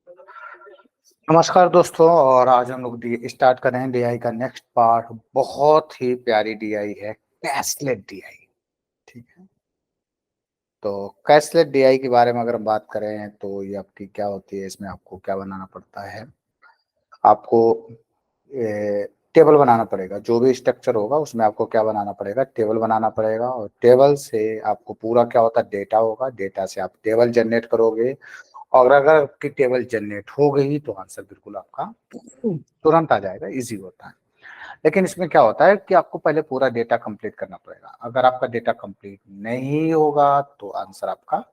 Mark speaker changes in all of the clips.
Speaker 1: नमस्कार दोस्तों। और आज हम लोग स्टार्ट कर रहे हैं डीआई का नेक्स्ट पार्ट। बहुत ही प्यारी डीआई है, कैशलेट डीआई। ठीक है, तो कैशलेट डीआई के बारे में अगर हम बात करें तो ये आपकी क्या होती है, इसमें आपको क्या बनाना पड़ता है। आपको टेबल बनाना पड़ेगा। जो भी स्ट्रक्चर होगा उसमें आपको क्या बनाना पड़ेगा, टेबल बनाना पड़ेगा। और टेबल से आपको पूरा क्या होता है, डेटा होगा। डेटा से आप टेबल जनरेट करोगे। और अगर आपकी टेबल जनरेट हो गई तो आंसर बिल्कुल आपका तुरंत आ जाएगा, इजी होता है। लेकिन इसमें क्या होता है कि आपको पहले पूरा डेटा कंप्लीट करना पड़ेगा। अगर आपका डेटा कंप्लीट नहीं होगा तो आंसर आपका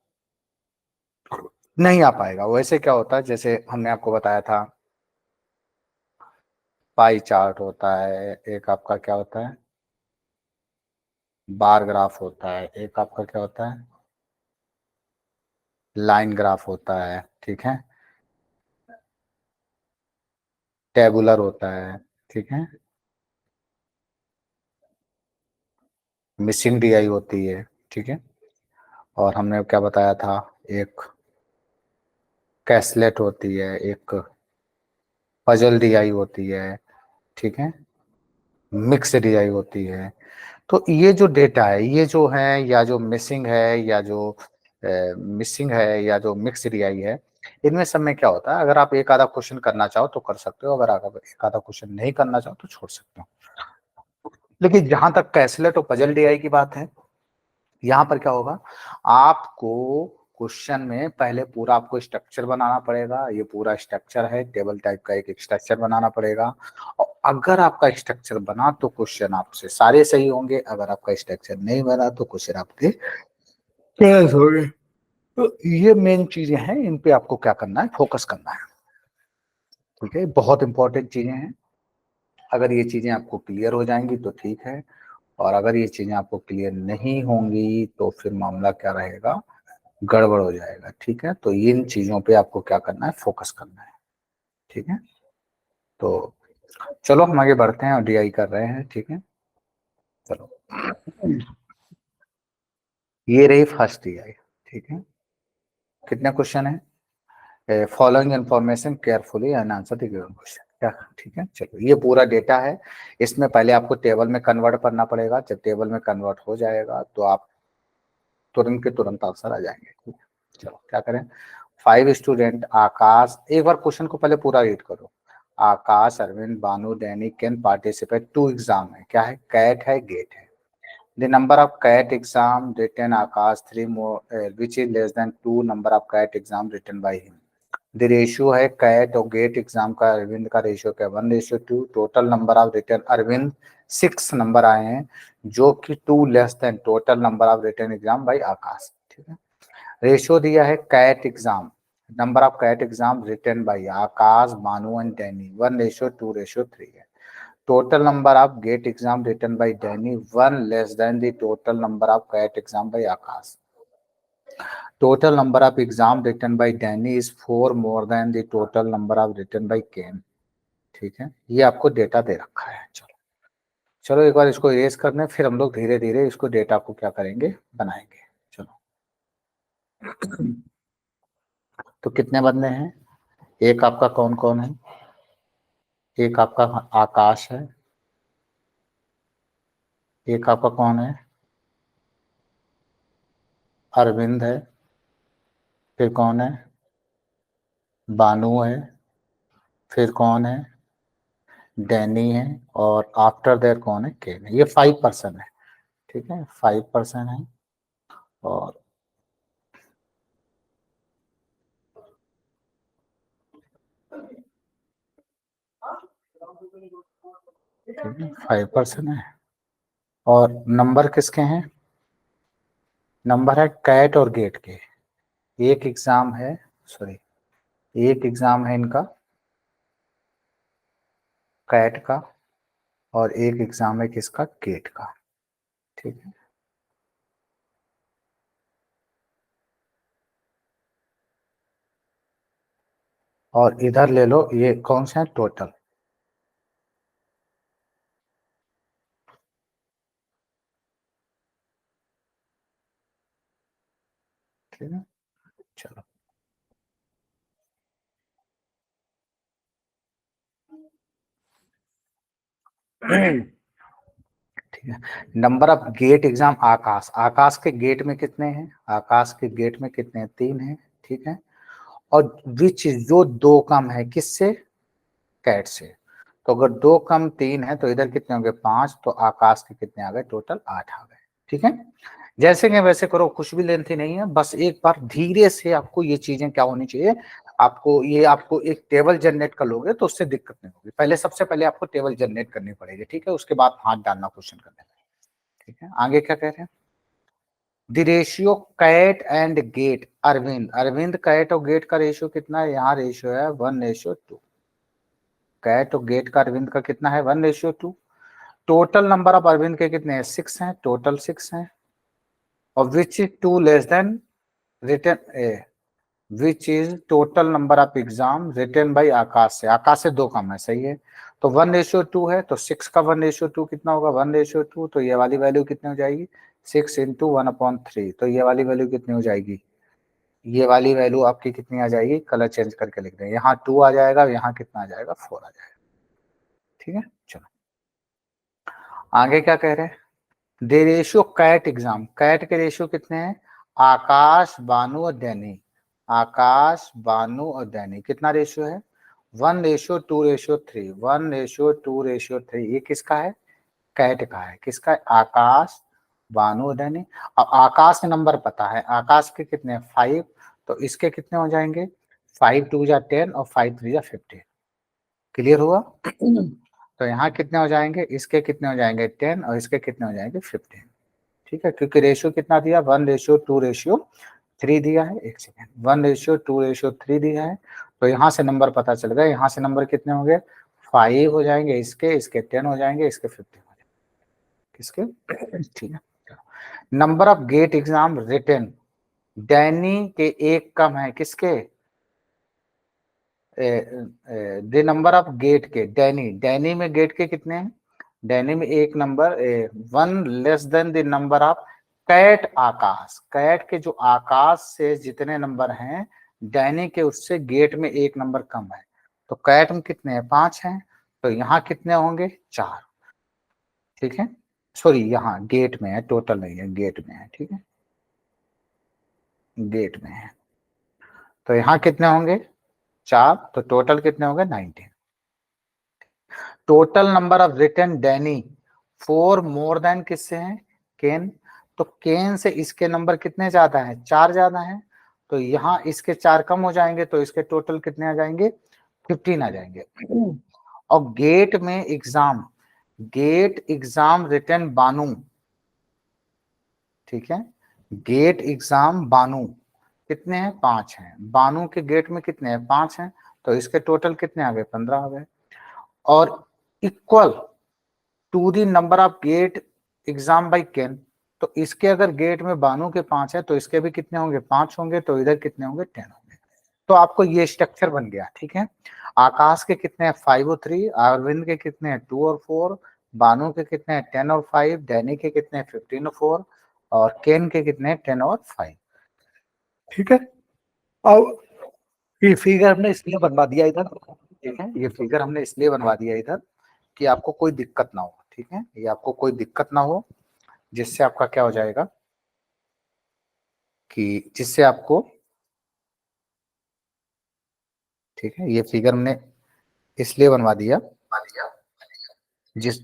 Speaker 1: नहीं आ पाएगा। वैसे क्या होता है, जैसे हमने आपको बताया था, पाई चार्ट होता है, एक आपका क्या होता है, बार ग्राफ होता है, एक आपका क्या होता है, लाइन ग्राफ होता है। ठीक है, टेबुलर होता है। ठीक है, मिसिंग डीआई होती है। ठीक है, और हमने क्या बताया था, एक कैसलेट होती है, एक पजल डीआई होती है। ठीक है, मिक्स डीआई होती है। तो ये जो डेटा है, ये जो है, या जो मिसिंग है, या जो मिसिंग है, या जो मिक्स डीआई है, इनमें सब में क्या होता है, अगर आप एक आधा क्वेश्चन करना चाहो तो कर सकते हो, अगर आप एक आधा क्वेश्चन नहीं करना चाहो तो छोड़ सकते हो। लेकिन जहां तक कैसलेट और पजल डीआई की बात है, यहाँ पर क्या होगा, आपको क्वेश्चन में पहले पूरा आपको स्ट्रक्चर बनाना पड़ेगा। ये पूरा स्ट्रक्चर है, टेबल टाइप का एक स्ट्रक्चर बनाना पड़ेगा। और अगर आपका स्ट्रक्चर बना तो क्वेश्चन आपसे सारे सही होंगे, अगर आपका स्ट्रक्चर नहीं बना तो क्वेश्चन आपके गलत होंगे। तो ये मेन चीजें हैं, इन पे आपको क्या करना है, फोकस करना है। ठीक है, बहुत इंपॉर्टेंट चीजें हैं। अगर ये चीजें आपको क्लियर हो जाएंगी तो ठीक है, और अगर ये चीजें आपको क्लियर नहीं होंगी तो फिर मामला क्या रहेगा, गड़बड़ हो जाएगा। ठीक है, तो इन चीजों पे आपको क्या करना है, फोकस करना है। ठीक है, तो चलो हम आगे बढ़ते हैं और डीआई कर रहे हैं। ठीक है, चलो, ये रही फर्स्ट डीआई। ठीक है, कितने क्वेश्चन है, following information carefully and answer the given question. क्या, ठीक है, चलो, ये पूरा डेटा है। इसमें पहले आपको टेबल में कन्वर्ट करना पड़ेगा। जब टेबल में कन्वर्ट हो जाएगा तो आप तुरंत के तुरंत आंसर आ जाएंगे। ठीक है, चलो क्या करें। 5 स्टूडेंट आकाश, एक बार क्वेश्चन को पहले पूरा रीड करो। Aakash, Arvind, Banu, Danny can participate to exam है, क्या है, कैट है, गेट है। The number of CAT exam written Aakash 3 more which is less than 2 number of CAT exam written by him. The ratio है कैट और गेट एग्जाम का, अरविंद का रेशियो क्या, 1:2। Total number of return Arvind 6 number आए हैं, जो कि 2 less than total number of return exam by Aakash. ठीक है, रेशियो दिया है CAT exam, number of CAT exam return by Aakash, Banu and Danny 1:2:3 है। Total number of GATE exam return by Danny 1 less than the total number of CAT exam by Aakash. Total number of exam written by Danny is 4 more than the total number of written by Ken। ठीक है, ये आपको data दे रखा है। चलो, चलो एक बार इसको इरेज करने, फिर हम लोग धीरे धीरे इसको डेटा को क्या करेंगे, बनाएंगे। चलो, तो कितने बंदे हैं, एक आपका कौन कौन है, एक आपका आकाश है, एक आपका कौन है, अरविंद है, फिर कौन है, बानू है, फिर कौन है, डैनी है, और आफ्टर देयर कौन है, केन है। ये 5% है। ठीक है, 5% है। और ठीक है, 5% है। और नंबर किसके हैं, नंबर है कैट और गेट के। एक एग्जाम है, सॉरी, एक एग्जाम है इनका कैट का, और एक एग्जाम है किसका, गेट का। ठीक है, और इधर ले लो, ये कौन से हैं, टोटल। ठीक है, चलो, ठीक है। नंबर ऑफ गेट एग्जाम आकाश, आकाश के गेट में कितने हैं, आकाश के गेट में कितने हैं, 3 हैं, ठीक है। और विच जो 2 कम है किससे, कैट से। तो अगर 2 कम 3 है तो इधर कितने होंगे 5, तो आकाश के कितने आ गए टोटल 8 आ गए, ठीक है। जैसे कि वैसे करो, कुछ भी लेंथी नहीं है, बस एक बार धीरे से आपको ये चीजें क्या होनी चाहिए, आपको एक टेबल जनरेट कर लोगे तो उससे दिक्कत नहीं होगी। पहले सबसे पहले आपको टेबल जनरेट करनी पड़ेगी, ठीक है, उसके बाद हाथ डालना क्वेश्चन करने में, ठीक है। आगे क्या कह रहे हैं, the ratio CAT and GATE Arvind, Arvind CAT और गेट का रेशियो कितना है, यहाँ रेशियो है 1:2, कैट और गेट का अरविंद का कितना है 1:2। टोटल नंबर ऑफ अरविंद के कितने हैं 6 हैं, टोटल 6 हैं। और which is 2 less than return, which is total number of exam return by Aakash से, आकाश से 2 कम है, सही है। तो 1:2 है, तो 6 का 1:2 कितना होगा 1:2, तो ये वाली वैल्यू कितनी हो जाएगी 6 इंटू 1/3, तो ये वाली वैल्यू कितनी हो जाएगी, ये वाली वैल्यू आपकी कितनी आ जाएगी, कलर चेंज करके लिख दें, यहाँ 2 आ जाएगा, यहाँ कितना आ जाएगा 4 आ जाएगा, ठीक है। चलो आगे क्या कह रहे हैं, दे रेशियो कैट एग्जाम, कैट के रेशियो कितने हैं, आकाश बानु और दैनी, आकाश बानु और दैनी कितना रेशियो है 1:2:3, 1:2:3, ये किसका है, कैट का है, किसका है, आकाश बानु और दैनी। अब आकाश के नंबर पता है, आकाश के कितने 5, तो इसके कितने हो जाएंगे 5 2 जा 10 और 5 3 जा 15, क्लियर हुआ। तो यहाँ कितने हो जाएंगे, इसके कितने हो जाएंगे 10 और इसके कितने हो जाएंगे 15, ठीक है, क्योंकि रेशियो कितना दिया 1:2:3 दिया है, एक सेकेंड 1:2:3 दिया है। तो यहाँ से नंबर पता चल गया, यहाँ से नंबर कितने होंगे 5 हो जाएंगे, इसके 10 हो जाएंगे, इसके 15 हो जाएंगे, किसके, ठीक है। Number of GATE exam return, Danny के 1 कम है किसके, द नंबर ऑफ गेट के, डैनी, डैनी में गेट के कितने हैं, डैनी में 1 number 1 less than the number of CAT Aakash, CAT के जो आकाश से जितने नंबर हैं डैनी के उससे गेट में 1 नंबर कम है। तो कैट में कितने हैं 5 हैं, तो यहाँ कितने होंगे 4, ठीक है। सॉरी यहाँ गेट में है, टोटल नहीं है, गेट में है, ठीक है, गेट में है। तो यहाँ कितने होंगे 4, तो टोटल कितने होंगे 19। Total number of return Danny 4 more than किससे है, केन, तो केन से इसके नंबर कितने ज्यादा है 4 ज्यादा है, तो यहाँ इसके 4 कम हो जाएंगे, तो इसके टोटल कितने आ जाएंगे 15 आ जाएंगे। और गेट एग्जाम रिटर्न बानू, ठीक है, गेट एग्जाम बानू कितने हैं 5 हैं, बानू के गेट में कितने हैं 5 हैं, तो इसके टोटल कितने आ गए 15 आ गए। और equal to the number of GATE exam by Ken, तो इसके अगर गेट में बानू के 5 है तो इसके भी कितने होंगे 5 होंगे, तो इधर कितने होंगे 10 होंगे। तो आपको ये स्ट्रक्चर बन गया, ठीक है। आकाश के कितने हैं 5 और 3, अरविंद के कितने हैं 2 और 4, बानू के कितने हैं 10 और 5, डैनी के कितने हैं 15 और 4, और केन के कितने हैं 10 और 5, ठीक है। अब ये फिगर हमने इसलिए बनवा दिया इधर, ठीक है, ये फिगर हमने इसलिए बनवा दिया इधर कि आपको कोई दिक्कत ना हो, ठीक है, ये आपको कोई दिक्कत ना हो, जिससे आपका क्या हो जाएगा कि जिससे आपको, ठीक है, ये फिगर हमने इसलिए बनवा दिया जिस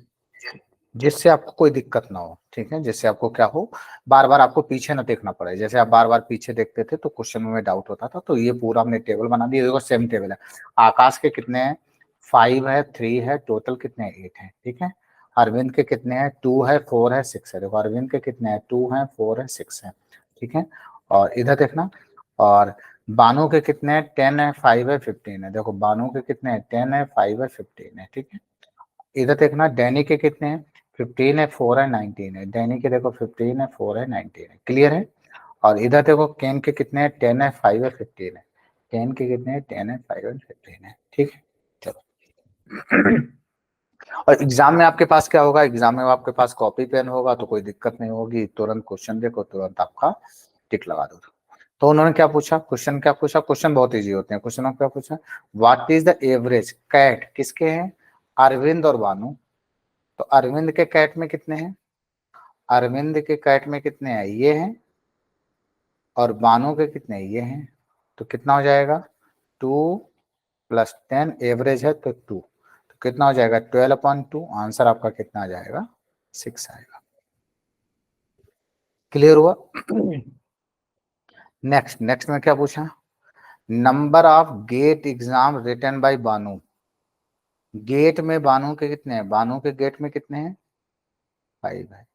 Speaker 1: जिससे आपको कोई दिक्कत ना हो, ठीक है, जिससे आपको क्या हो बार बार आपको पीछे ना देखना पड़े, जैसे आप बार बार पीछे देखते थे तो क्वेश्चन में डाउट होता था। तो ये पूरा हमने टेबल बना दिया, देखो सेम टेबल है, आकाश के कितने हैं 5 है 3 है, टोटल कितने हैं 8 है, ठीक है। अरविंद के कितने हैं 2 है 4 है 6 है, देखो अरविंद के कितने हैं 2 है 4 है 6 है, ठीक है। और इधर देखना, और बानो के कितने हैं 10 है 5 है 15 है, देखो बानो के कितने हैं 10 है 5 है 15 है, ठीक है। इधर देखना डैनी के कितने हैं 15 है 4 है 19 है, डैनी के देखो 15 है 4 है 19 है, क्लियर है। और इधर देखो केन के कितने हैं 10 है 5 है 15 है, केन के कितने हैं 10 है 5 है 15 है, ठीक है। चलो और एग्जाम में आपके पास क्या होगा, एग्जाम में आपके पास कॉपी पेन होगा तो कोई दिक्कत नहीं होगी, तुरंत क्वेश्चन देखो तुरंत आपका टिक लगा दो। तो उन्होंने क्या पूछा, क्वेश्चन क्या पूछा, क्वेश्चन बहुत इजी होते हैं, क्वेश्चन क्या पूछा, what is the average CAT किसके हैं अरविंद और बानू, तो अरविंद के कैट में कितने हैं, अरविंद के कैट में कितने हैं, ये हैं, और बानो के कितने ये हैं, तो कितना हो जाएगा 2 + 10, एवरेज है तो 2, तो कितना हो जाएगा 12/2, आंसर आपका कितना आ जाएगा 6 आएगा। क्लियर हुआ? नेक्स्ट में क्या पूछा, number of GATE exam written by Banu, GATE में बानू के कितने हैं, बानू के गेट में कितने हैं 5 है।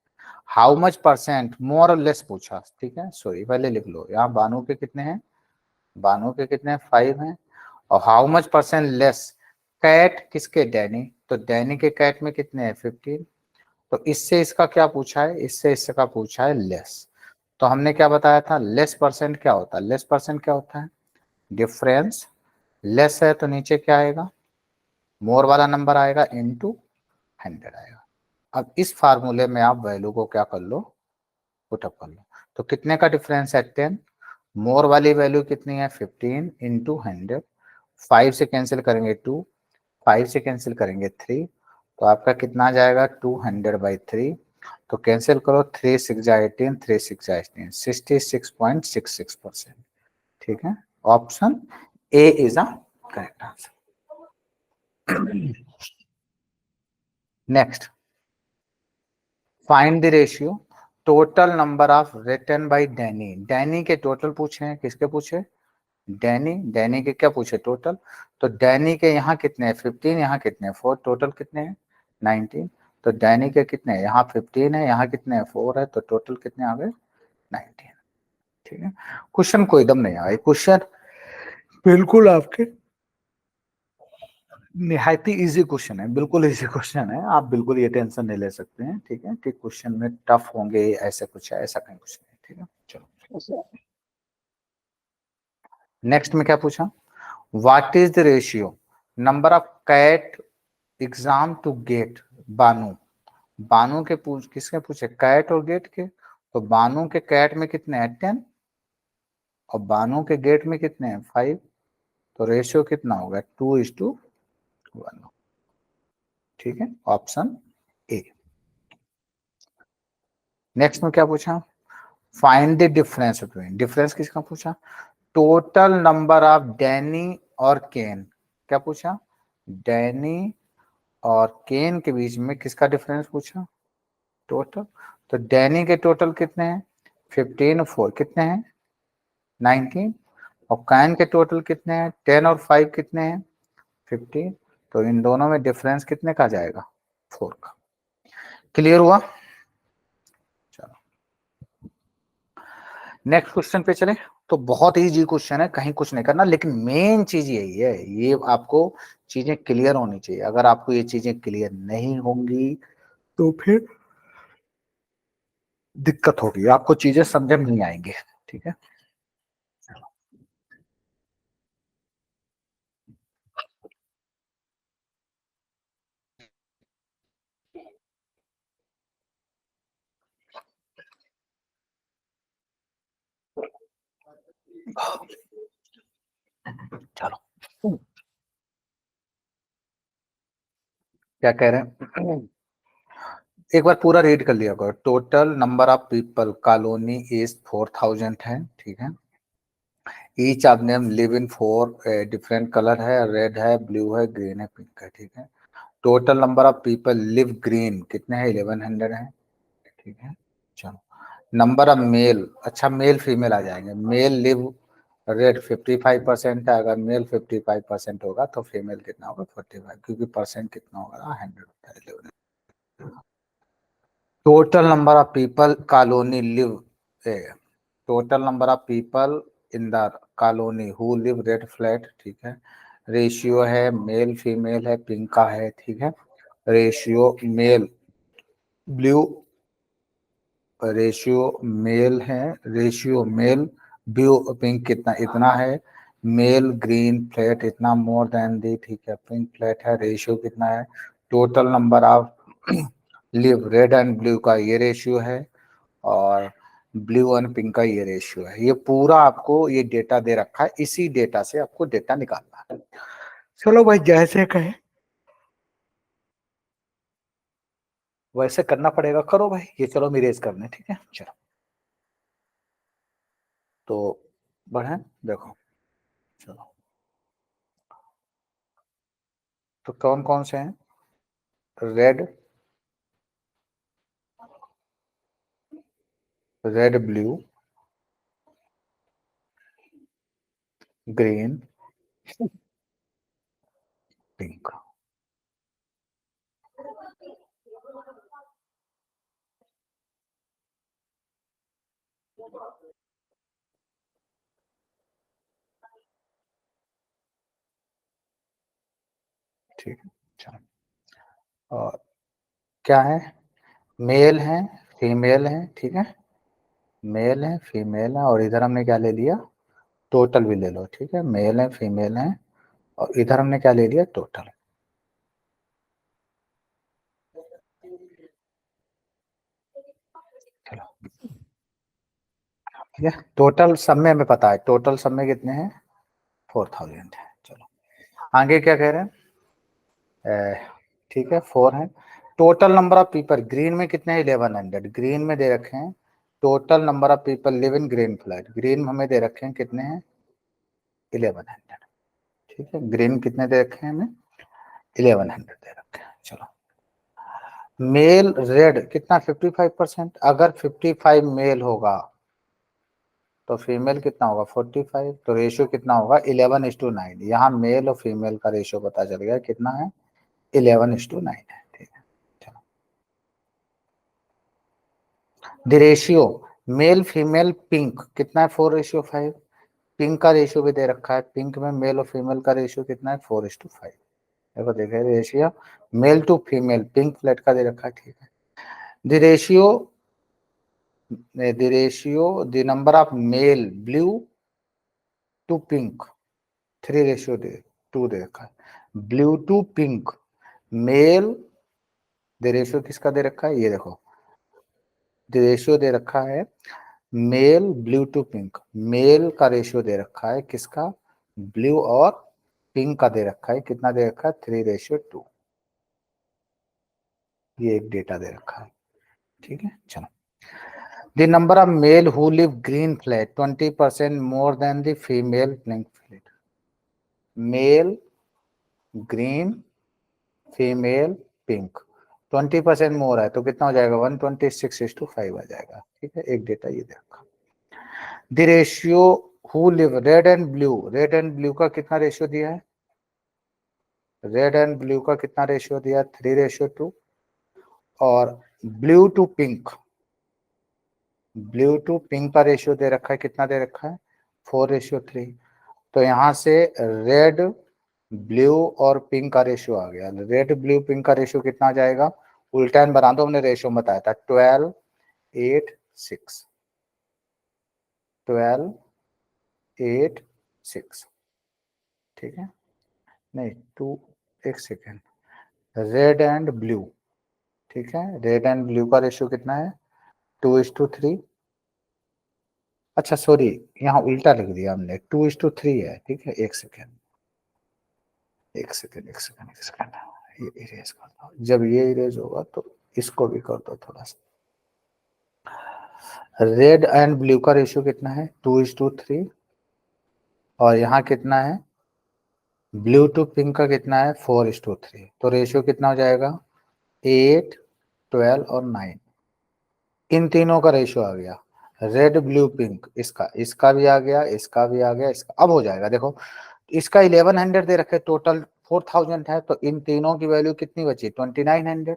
Speaker 1: हाउ मच परसेंट मोर और लेस पूछा, ठीक है, सॉरी पहले लिख लो, यहाँ बानू के कितने हैं, बानू के कितने 5 हैं, और how much percent less CAT किसके, डैनी, तो डैनी के कैट में कितने हैं 15, तो इससे इसका क्या पूछा है, इससे इसका पूछा है लेस, तो हमने क्या बताया था, लेस परसेंट क्या होता है, लेस परसेंट क्या होता है डिफरेंस, लेस है तो नीचे क्या आएगा, मोर वाला नंबर आएगा इनटू 100 आएगा। अब इस फार्मूले में आप वैल्यू को क्या कर लो, पुटअप कर लो, तो कितने का डिफरेंस है 10, मोर वाली वैल्यू कितनी है 15 इंटू 100, 5 से कैंसिल करेंगे 2, 5 से कैंसिल करेंगे 3, तो आपका कितना आ जाएगा 200/3, तो कैंसिल करो 3 6 जा 18, 3 6 जा 18, 66.66%, ठीक है, option A is a correct answer. Next, find the ratio total number of written by Danny, Danny के टोटल पूछे हैं, किसके पूछे, डैनी, डैनी के क्या पूछे टोटल, तो डैनी के यहाँ कितने हैं 15, यहाँ कितने हैं 4, टोटल कितने हैं 19, तो डैनी के कितने हैं, यहाँ 15 है, यहाँ कितने हैं 4 है, तो टोटल कितने आ गए 19, ठीक है। क्वेश्चन को एकदम नहीं आए, क्वेश्चन बिल्कुल आपके निहायती इजी क्वेश्चन है, बिल्कुल इजी क्वेश्चन है, आप बिल्कुल ये टेंशन नहीं ले सकते हैं, ठीक है, कि क्वेश्चन में टफ होंगे ऐसे कुछ है, ऐसा कहीं कुछ नहीं, ठीक है। चलो नेक्स्ट में क्या पूछा, what is the ratio number of CAT exam to GATE Banu, Banu के पूछ किसके पूछे, कैट और गेट के, तो बानू के कैट में कितने हैं 10, और बानू के गेट में कितने हैं 5, तो रेशियो कितना होगा 2:1, ठीक है, ऑप्शन ए। नेक्स्ट में क्या पूछा, find the difference between, difference किसका पूछा, टोटल नंबर ऑफ डैनी और केन, क्या पूछा, डैनी और केन के बीच में किसका डिफरेंस पूछा, टोटल, तो डैनी के टोटल कितने हैं 15 और 4 कितने हैं 19, और कैन के टोटल कितने हैं 10 और 5 कितने हैं 15, तो इन दोनों में डिफरेंस कितने का जाएगा 4 का। क्लियर हुआ? चलो नेक्स्ट क्वेश्चन पे चले, तो बहुत इजी क्वेश्चन है, कहीं कुछ नहीं करना, लेकिन मेन चीज यही है, ये आपको चीजें क्लियर होनी चाहिए, अगर आपको ये चीजें क्लियर नहीं होंगी तो फिर दिक्कत होगी, आपको चीजें समझ में नहीं आएंगे, ठीक है। चलो क्या कह रहे हैं, एक बार पूरा रीड कर लिया करो, total number of people colony is 4000 है, ठीक है, each of them live in 4 different colour है, रेड है, ब्लू है, ग्रीन है, पिंक है, ठीक है, total number of people live green कितने हैं 1100 है, ठीक है। चलो नंबर ऑफ मेल, अच्छा मेल फीमेल आ जाएंगे, मेल लिव रेड 55% है, अगर मेल 55% होगा तो फीमेल कितना होगा 45, क्योंकि परसेंट कितना होगा 100 होता है 11। Total number of people colony live, total number of people in the colony who live red flat, ठीक है, रेशियो है मेल फीमेल है पिंक का है, ठीक है, ratio male blue, ratio male है, रेशियो मेल ब्लू पिंक कितना इतना है, मेल ग्रीन फ्लैट इतना मोर देन दी, ठीक है, पिंक फ्लैट है, रेशियो कितना है, total number of live red and blue का ये रेशियो है, और ब्लू एंड पिंक का ये रेशियो है, ये पूरा आपको ये डेटा दे रखा है, इसी डेटा से आपको डेटा निकालना है। चलो भाई जैसे कहे वैसे करना पड़ेगा, करो भाई, ये चलो हम इरेज करने, ठीक है चलो। तो बढ़े, देखो चलो, तो कौन कौन से हैं? Red, red blue, green, pink. ठीक है चलो, और क्या है, मेल है, फीमेल है, ठीक है, मेल है, फीमेल है, और इधर हमने क्या ले लिया, टोटल भी ले लो, ठीक है, मेल है, फीमेल है, और इधर हमने क्या ले लिया, टोटल। चलो ठीक है, टोटल सब में हमें पता है, टोटल सब में कितने हैं, 4000 है। चलो आगे क्या कह रहे हैं, ठीक है 4 है। Total number of people, green में कितने हैं, 1100, ग्रीन में दे रखे हैं, total number of people live in green flat, green में हमें दे रखे हैं कितने हैं, 1100, ठीक है, ग्रीन कितने दे रखे हैं हमें, 1100 दे रखे हैं। चलो मेल रेड कितना, 55%, अगर 55 मेल होगा तो फीमेल कितना होगा, 45, तो रेशियो कितना होगा, 11:9। यहाँ मेल और फीमेल का रेशियो पता चल गया कितना है, 11:9 है, ठीक है चलो। The ratio male female pink कितना है, 4:5, पिंक का रेशियो भी दे रखा है, पिंक में मेल और फीमेल का रेशियो कितना है, 4:5। देखो देखे ratio, male to female pink flat का दे रखा है, ठीक है। The ratio, the number of male blue to pink, 3:2 दे रखा है, ब्लू टू पिंक, मेल, दे रेशियो किसका दे रखा है, ये देखो, दे रेशियो दे रखा है male blue to pink, male का रेशियो दे रखा है किसका, ब्लू और पिंक का दे रखा है, कितना दे रखा है, 3:2, ये एक डेटा दे रखा है, ठीक है चलो। The number of male who live green flat 20% more than the female pink flat, male green, female pink, 20% more है तो कितना हो जाएगा, 126:5 आ जाएगा, ठीक है, एक डेटा ये देखा। The ratio who live red and blue, red and blue का कितना रेशियो दिया है, रेड एंड ब्लू का कितना रेशियो दिया है, 3:2, और blue to pink, blue to pink का रेशियो दे रखा है, कितना दे रखा है, 4:3। तो यहाँ से रेड ब्लू और पिंक का रेशियो आ गया, रेड ब्लू पिंक का रेशियो कितना आ जाएगा, उल्टा बना दो, हमने रेशियो बताया था 12:8:6, 12:8:6, ठीक है, नहीं टू, एक सेकेंड, रेड एंड ब्लू, ठीक है, रेड एंड ब्लू का रेशियो कितना है, 2:3, अच्छा सॉरी, यहाँ उल्टा लिख दिया हमने, 2:3 है, ठीक है, एक सेकेंड, एक सेकेंड, एक सेकेंड, एक सेकेंड, ये इरेज कर दो, जब ये इरेज होगा तो इसको भी कर दो थोड़ा सा। रेड एंड ब्लू का रेशियो कितना है, 2:3, और यहाँ कितना है, ब्लू टू पिंक का कितना है, 4:3, तो रेशियो कितना हो जाएगा, 8, 12 और 9, इन तीनों का रेशियो आ गया, रेड ब्लू पिंक, इसका इसका भी आ गया, इसका भी आ गया, इसका अब हो जाएगा। देखो इसका 1100 दे रखे, टोटल 4000 है, तो इन तीनों की वैल्यू कितनी बची, 2900,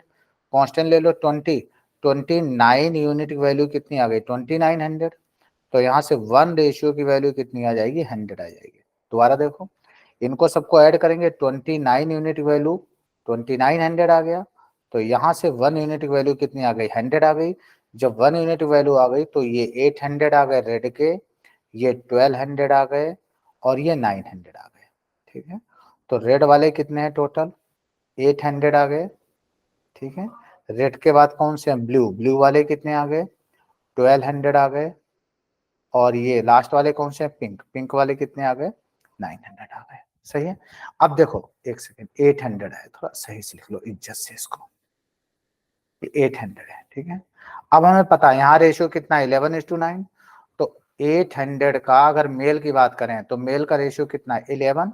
Speaker 1: कांस्टेंट ले लो 20, 29 यूनिट की वैल्यू कितनी आ गई, 2900, तो यहाँ से 1 रेशियो की वैल्यू कितनी आ जाएगी, 100 आ जाएगी। दोबारा देखो, इनको सबको ऐड करेंगे, 29 यूनिट वैल्यू 2900 आ गया, तो यहाँ से 1 यूनिट वैल्यू कितनी आ गई, 100 आ गई। जब 1 यूनिट वैल्यू आ गई तो ये 800 आ गए रेड के, ये 1200 आ गए, और ये 900 आ गए, ठीक है। तो रेड वाले कितने हैं टोटल, 800 आ गए, ठीक है। रेड के बाद कौन से हैं, ब्लू, ब्लू वाले कितने आ गए, 1200 आ गए, और ये लास्ट वाले कौन से हैं, पिंक, पिंक वाले कितने आ गए, 900 आ गए, सही है। अब देखो एक सेकेंड, 800 है, थोड़ा सही से लिख लो इज्जत से इसको, 800 है, ठीक है। अब हमें पता है यहाँ रेशियो कितना है 11:9, तो 800 का अगर मेल की बात करें तो मेल का रेशियो कितना है 11,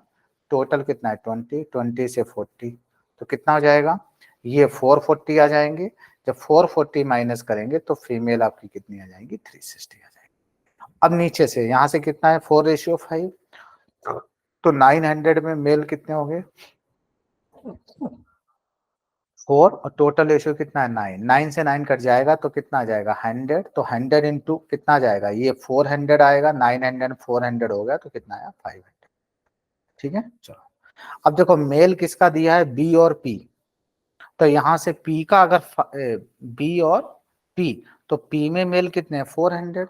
Speaker 1: टोटल कितना है 20, 20 से 40, तो कितना हो जाएगा ये 440 आ जाएंगे। जब 440 माइनस करेंगे तो फीमेल आपकी कितनी आ जाएंगी 360 आ जाएगी। अब नीचे से यहाँ से कितना है 4:5, तो 900 में मेल कितने हो गए 4, और टोटल रेशियो कितना है 9, 9 से 9 कट जाएगा तो कितना आ जाएगा 100, तो 100 इंटू कितना आ जाएगा ये 400 आएगा, 900 400 हो गया तो कितना आया 500, ठीक है। चलो अब देखो मेल किसका दिया है बी और पी, तो यहां से पी का अगर बी और पी, तो पी में मेल कितने हैं 400,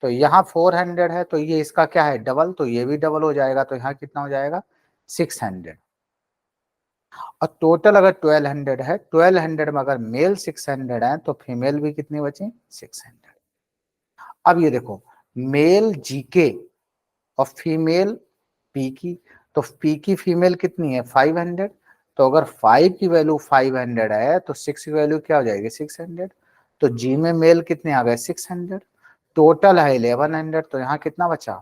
Speaker 1: तो यहाँ 400 है तो ये इसका क्या है डबल, तो ये भी डबल हो जाएगा, तो यहाँ कितना हो जाएगा 600, और टोटल अगर 1200 है, 1200 में अगर मेल 600 है तो फीमेल भी कितनी बची 600। अब ये देखो मेल जीके और फीमेल पी की, तो पी की फीमेल कितनी है 500, तो अगर 5 की वैल्यू 500 है तो 6 की वैल्यू क्या हो जाएगी 600, तो जी में मेल कितने आ गए 600, टोटल है 1100, तो यहाँ कितना बचा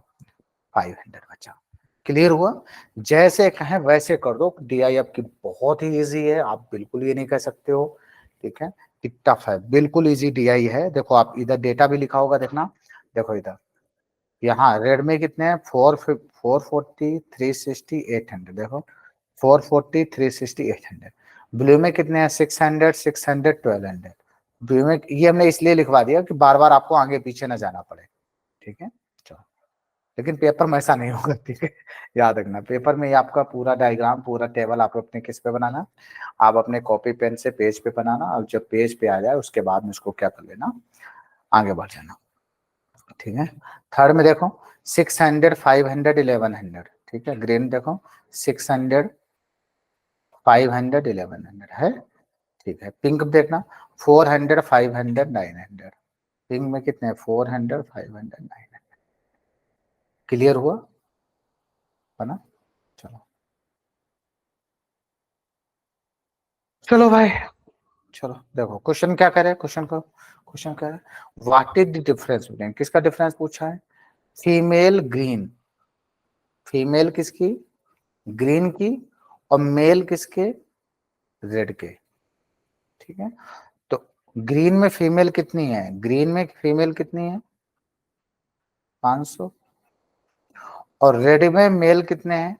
Speaker 1: 500 बचा। क्लियर हुआ, जैसे कहें वैसे कर दो, डीआई आपकी बहुत ही इजी है, आप बिल्कुल ये नहीं कह सकते हो, ठीक है कि टफ है, बिल्कुल इजी डीआई है। देखो आप इधर डेटा भी लिखा होगा, देखना, देखो इधर यहाँ रेड में कितने हैं 440 360 800, देखो 440 360 800, ब्लू में कितने हैं 600 600 1200, ब्लू में ये हमने इसलिए लिखवा दिया कि बार बार आपको आगे पीछे ना जाना पड़े, ठीक है। चलो लेकिन पेपर में ऐसा नहीं होगा, ठीक है, याद रखना पेपर में ये आपका पूरा डायग्राम पूरा टेबल आप अपने किस पे बनाना, आप अपने कॉपी पेन से पेज पे बनाना, और जब पेज पे आ जाए उसके बाद में उसको क्या कर लेना आगे बढ़ जाना, ठीक है। थर्ड में देखो 600 500 1100, ठीक है, ग्रीन देखो 600 500 1100 है, ठीक है। पिंक देखना 400 500 900, पिंक में कितने 400 500 900, क्लियर हुआ है ना। चलो चलो भाई, चलो देखो क्वेश्चन क्या करे, क्वेश्चन को क्वेश्चन क्या है what is the difference between, किसका डिफरेंस पूछा है फीमेल ग्रीन, फीमेल किसकी ग्रीन की, और मेल किसके रेड के, ठीक है। तो ग्रीन में फीमेल कितनी है, ग्रीन में फीमेल कितनी है 500, और रेड में मेल कितने हैं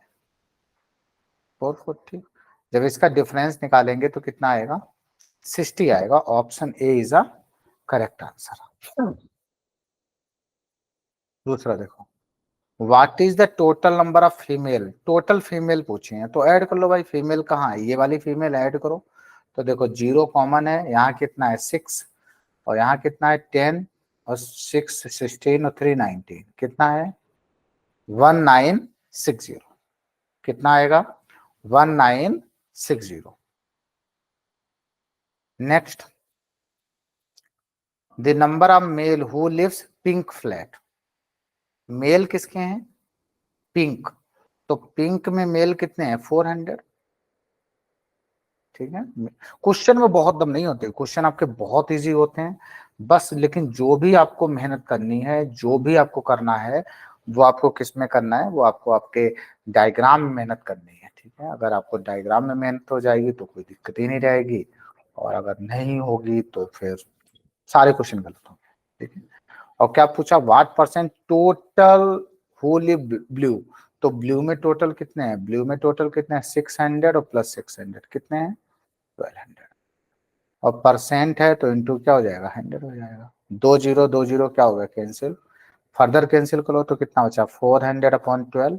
Speaker 1: 440, जब इसका डिफरेंस निकालेंगे तो कितना आएगा 60 आएगा, option A is a correct answer. दूसरा देखो what is the total number of female, total female पूछे हैं तो ऐड कर लो भाई, फीमेल कहाँ है ये वाली फीमेल ऐड करो, तो देखो 0 कॉमन है, यहाँ कितना है 6, और यहाँ कितना है 10, और 6 16 और 3 19, कितना है 1960, कितना आएगा 1960। Next the number of male who lives pink flat, male किसके हैं पिंक, तो पिंक में मेल कितने हैं 400, ठीक है। क्वेश्चन में बहुत दम नहीं होते, क्वेश्चन आपके बहुत इजी होते हैं, बस लेकिन जो भी आपको मेहनत करनी है, जो भी आपको करना है वो आपको किस में करना है, वो आपको आपके डायग्राम में मेहनत करनी है, ठीक है। अगर आपको डायग्राम में मेहनत हो जाएगी तो कोई दिक्कत ही नहीं रहेगी, और अगर नहीं होगी तो फिर सारे क्वेश्चन गलत होंगे, ठीक है। और क्या पूछा what percent total who live blue, तो ब्लू में टोटल कितने हैं, ब्लू में टोटल कितने हैं 600 और प्लस 600 कितने हैं 1200, और परसेंट है तो इंटू क्या हो जाएगा 100 हो जाएगा, 2 0 2 0 क्या होगा कैंसिल, फर्दर कैंसिल करो तो कितना बचा 400/12,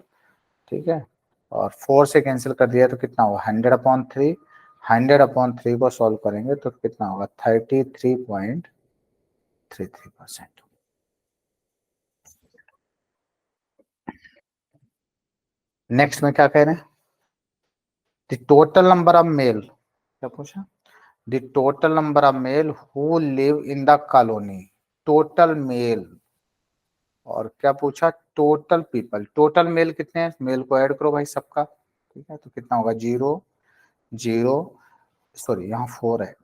Speaker 1: ठीक है, और 4 से कैंसिल कर दिया तो कितना होगा 100/3, 100/3 को सॉल्व करेंगे तो कितना होगा 33.33%। नेक्स्ट में क्या कह रहे हैं the total number of male, क्या पूछा the total number of male who live in the colony, total male, और क्या पूछा टोटल पीपल, टोटल मेल कितने हैं, मेल को ऐड करो भाई सबका, ठीक है, तो कितना होगा 0 0, सॉरी यहाँ 4 है,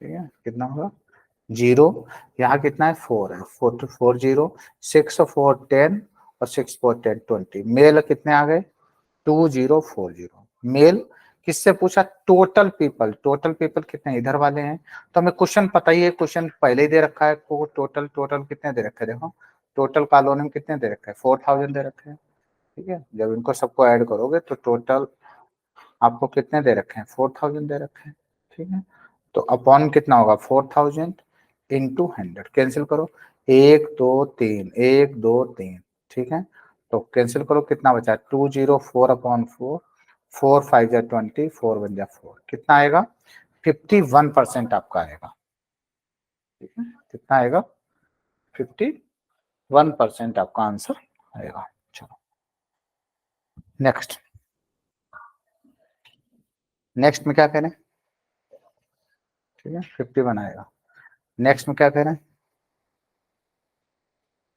Speaker 1: ठीक है, कितना होगा 0, यहाँ कितना है 4 है, 4 6 और 4 10 और 6 4 10 20, मेल कितने आ गए 2040। मेल किससे पूछा, टोटल पीपल, टोटल पीपल कितने इधर वाले हैं, तो हमें क्वेश्चन पता ही है, क्वेश्चन पहले ही दे रखा है, को टोटल टोटल कितने दे रखे हैं, देखो टोटल कॉलोनी में कितने दे रखे हैं 4000 दे रखे हैं। ठीक है, जब इनको सबको ऐड करोगे तो टोटल आपको कितने दे रखे हैं 4000 दे रखे हैं। ठीक है, तो अपॉन कितना होगा 4000 इंटू 100, कैंसिल करो 1 2 3 1 2 3। ठीक है, तो कैंसिल करो कितना बचा 204/4, 4 5 जा 20, 4 1 जा 4, कितना आएगा 51% आपका आएगा। ठीक है, कितना आएगा 51% आपका आंसर आएगा। चलो नेक्स्ट, नेक्स्ट में क्या कह रहे हैं, ठीक है 51 आएगा। नेक्स्ट में क्या कह रहे हैं,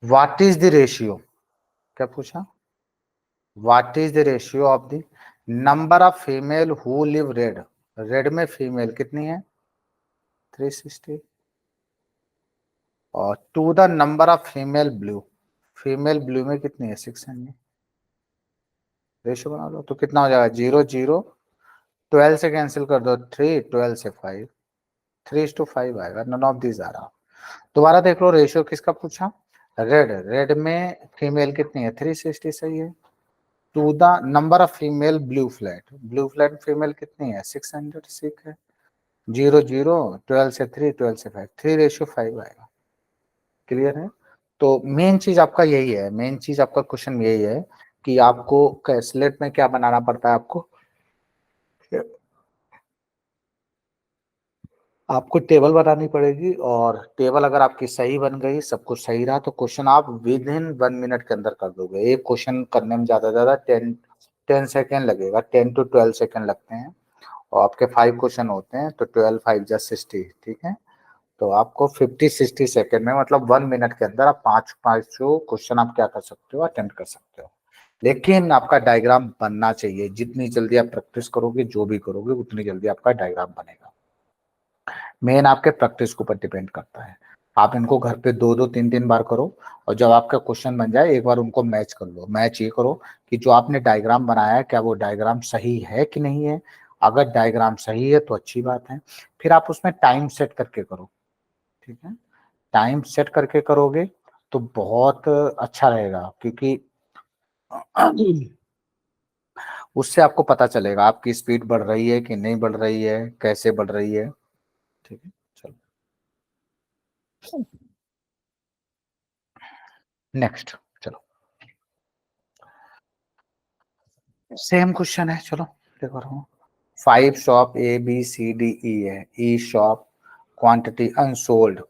Speaker 1: व्हाट इज द रेशियो, क्या पूछा, what is the ratio of the number of female who live red, red में फीमेल कितनी है 360, और to the number of female blue, female blue में कितनी है 600, रेशियो बना लो तो कितना हो जाएगा 0 0, 12 से कैंसिल कर दो 3, 12 से 5, 3:5 आएगा, नन ऑफ दीज आ रहा। दोबारा देख लो रेशियो किसका पूछा, रेड, रेड में फीमेल कितनी है 360, सही है। To the number of female blue flat, blue flat female कितनी है 600, ठीक है। 0 0, 12 से 3, 12 से 5, 3:5 आएगा। क्लियर है, तो मेन चीज आपका यही है, मेन चीज आपका क्वेश्चन यही है कि आपको कैलकुलेट में क्या बनाना पड़ता है, आपको टेबल बनानी पड़ेगी, और टेबल अगर आपकी सही बन गई, सब कुछ सही रहा, तो क्वेश्चन आप विद इन 1 मिनट के अंदर कर दोगे। एक क्वेश्चन करने में ज्यादा से ज्यादा 10 सेकेंड लगेगा, 10 to 12 सेकेंड लगते हैं, और आपके 5 क्वेश्चन होते हैं, तो 12 5 जा 60, ठीक है। तो आपको 50-60 सेकेंड में, मतलब 1 मिनट के अंदर आप पांच पांचों क्वेश्चन आप क्या कर सकते हो, अटेम्प्ट कर सकते हो। लेकिन आपका डायग्राम बनना चाहिए, जितनी जल्दी आप प्रैक्टिस करोगे, जो भी करोगे, उतनी जल्दी आपका डायग्राम बनेगा। मेन आपके प्रैक्टिस के ऊपर डिपेंड करता है। आप इनको घर पे 2-2 3 3 बार करो, और जब आपका क्वेश्चन बन जाए एक बार उनको मैच कर लो। मैच ये करो कि जो आपने डायग्राम बनाया है क्या वो डायग्राम सही है कि नहीं है। अगर डायग्राम सही है तो अच्छी बात है, फिर आप उसमें टाइम सेट करके करो। ठीक है, टाइम सेट करके करोगे तो बहुत अच्छा रहेगा, क्योंकि उससे आपको पता चलेगा आपकी स्पीड बढ़ रही है कि नहीं बढ़ रही है, कैसे बढ़ रही है। ठीक है, चलो नेक्स्ट, चलो सेम क्वेश्चन है, चलो देखो रहा हूँ। 5 शॉप ABCDE है, ई शॉप क्वांटिटी अनसोल्ड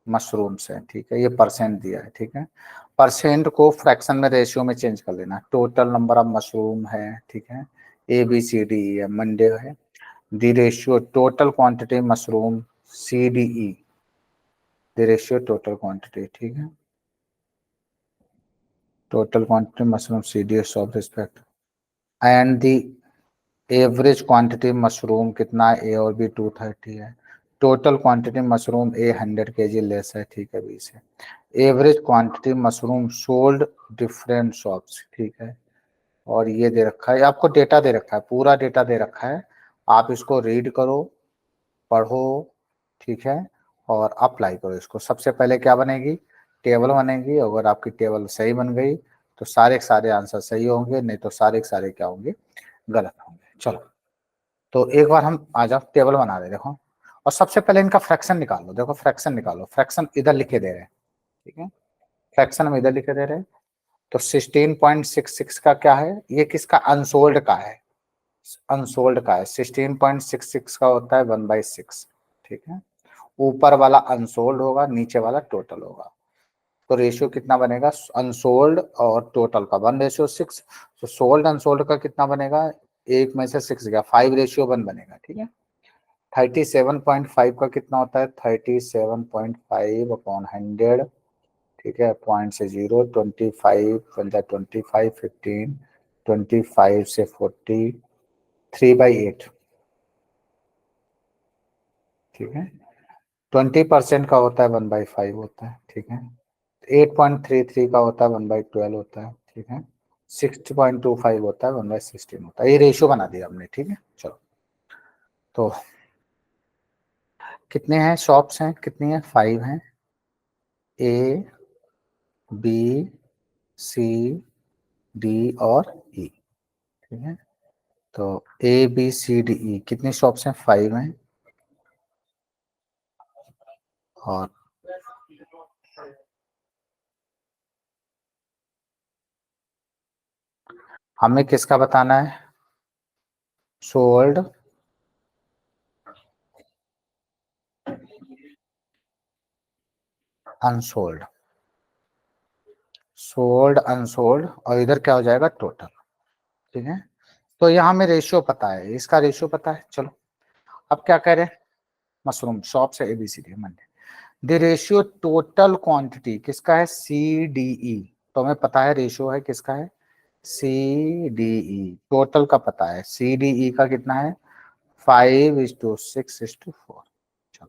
Speaker 1: मशरूम्स है, ठीक है, ये परसेंट दिया है, ठीक है। परसेंट को फ्रैक्शन में रेशियो में चेंज कर लेना, टोटल नंबर ऑफ मशरूम है, ठीक है, ABCDE है, मंडे है, the ratio total quantity mushroom CDE, the ratio total quantity, ठीक है, total quantity mushroom CDE of respect, and the average quantity mushroom कितना है, ए और बी 230 है, टोटल क्वांटिटी मशरूम ए 100 kg लेस है, ठीक है, बी से। Average quantity mushroom sold different shops, ठीक है, और ये दे रखा है, आपको डेटा दे रखा है, पूरा डेटा दे रखा है, आप इसको रीड करो, पढ़ो, ठीक है, और अप्लाई करो इसको। सबसे पहले क्या बनेगी, टेबल बनेगी। अगर आपकी टेबल सही बन गई तो सारे के सारे आंसर सही होंगे, नहीं तो सारे के सारे क्या होंगे, गलत होंगे। चलो, तो एक बार हम आ जाओ टेबल बना दे, देखो, और सबसे पहले इनका फ्रैक्शन निकाल लो। देखो फ्रैक्शन निकालो, फ्रैक्शन इधर लिखे दे रहे हैं, ठीक है, फ्रैक्शन हम इधर लिखे दे रहे हैं। तो 16.66 का क्या है, ये किसका, अनसोल्ड का है, अनसोल्ड का है। 16.66 का होता है 1/6, ठीक है। ऊपर वाला अनसोल्ड होगा, नीचे वाला टोटल होगा, तो रेशियो कितना बनेगा, अनसोल्ड और टोटल का 1:6। तो सोल्ड अनसोल्ड का कितना बनेगा, एक में से 6 गया, 5:1 बनेगा, ठीक है। 37.5 का कितना होता है, 37.5/100, ठीक है, पॉइंट से 0, 25 बनता है 25, 15, 25 से 40, 3/8, ठीक है। 20% का होता है 1/5 होता है, ठीक है। 8.33 का होता है 1/12 होता है, ठीक है। 60.25 होता है 1/16 होता है। ये रेशियो बना दिया हमने, ठीक है। चलो, तो कितने हैं शॉप्स हैं, कितनी है, 5 हैं। ए, बी, सी, डी और ई, ठीक है। तो A B C D E कितनी शॉप्स हैं, 5 हैं। और हमें किसका बताना है, सोल्ड, अनसोल्ड, सोल्ड अनसोल्ड, और इधर क्या हो जाएगा, टोटल, ठीक है। तो यहाँ हमें रेशियो पता है, इसका रेशियो पता है। चलो अब क्या कह रहे हैं, मशरूम शॉप से ABCD Monday, the ratio total quantity किसका है, CDE। तो हमें पता है रेशियो है किसका है, CDE, टोटल का पता है, CDE का कितना है, 5:6:4। चलो,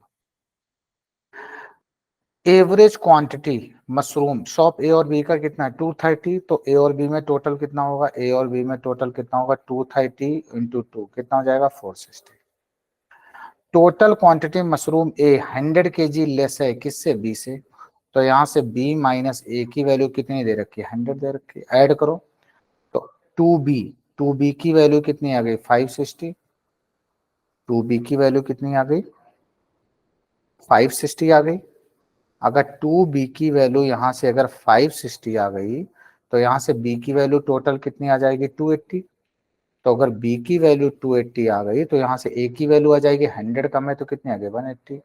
Speaker 1: एवरेज क्वांटिटी मशरूम शॉप ए और बी का कितना है, 230। तो ए और बी में टोटल कितना होगा, ए और बी में टोटल कितना होगा, 230 इंटू 2 कितना हो जाएगा, 460। टोटल क्वांटिटी मशरूम ए 100 kg लेस है किससे, बी से। तो यहाँ से बी माइनस ए की वैल्यू कितनी दे रखी है, 100 दे रखी है, ऐड करो। तो 2b की वैल्यू कितनी आ गई, 560। 2b की वैल्यू कितनी आ गई, 560 आ गई। अगर 2b की वैल्यू यहाँ से अगर 560 आ गई, तो यहाँ से b की वैल्यू टोटल कितनी आ जाएगी, 280। तो अगर b की वैल्यू 280 आ गई, तो यहाँ से a की वैल्यू आ जाएगी 100 कम है तो कितनी आ गई, 180।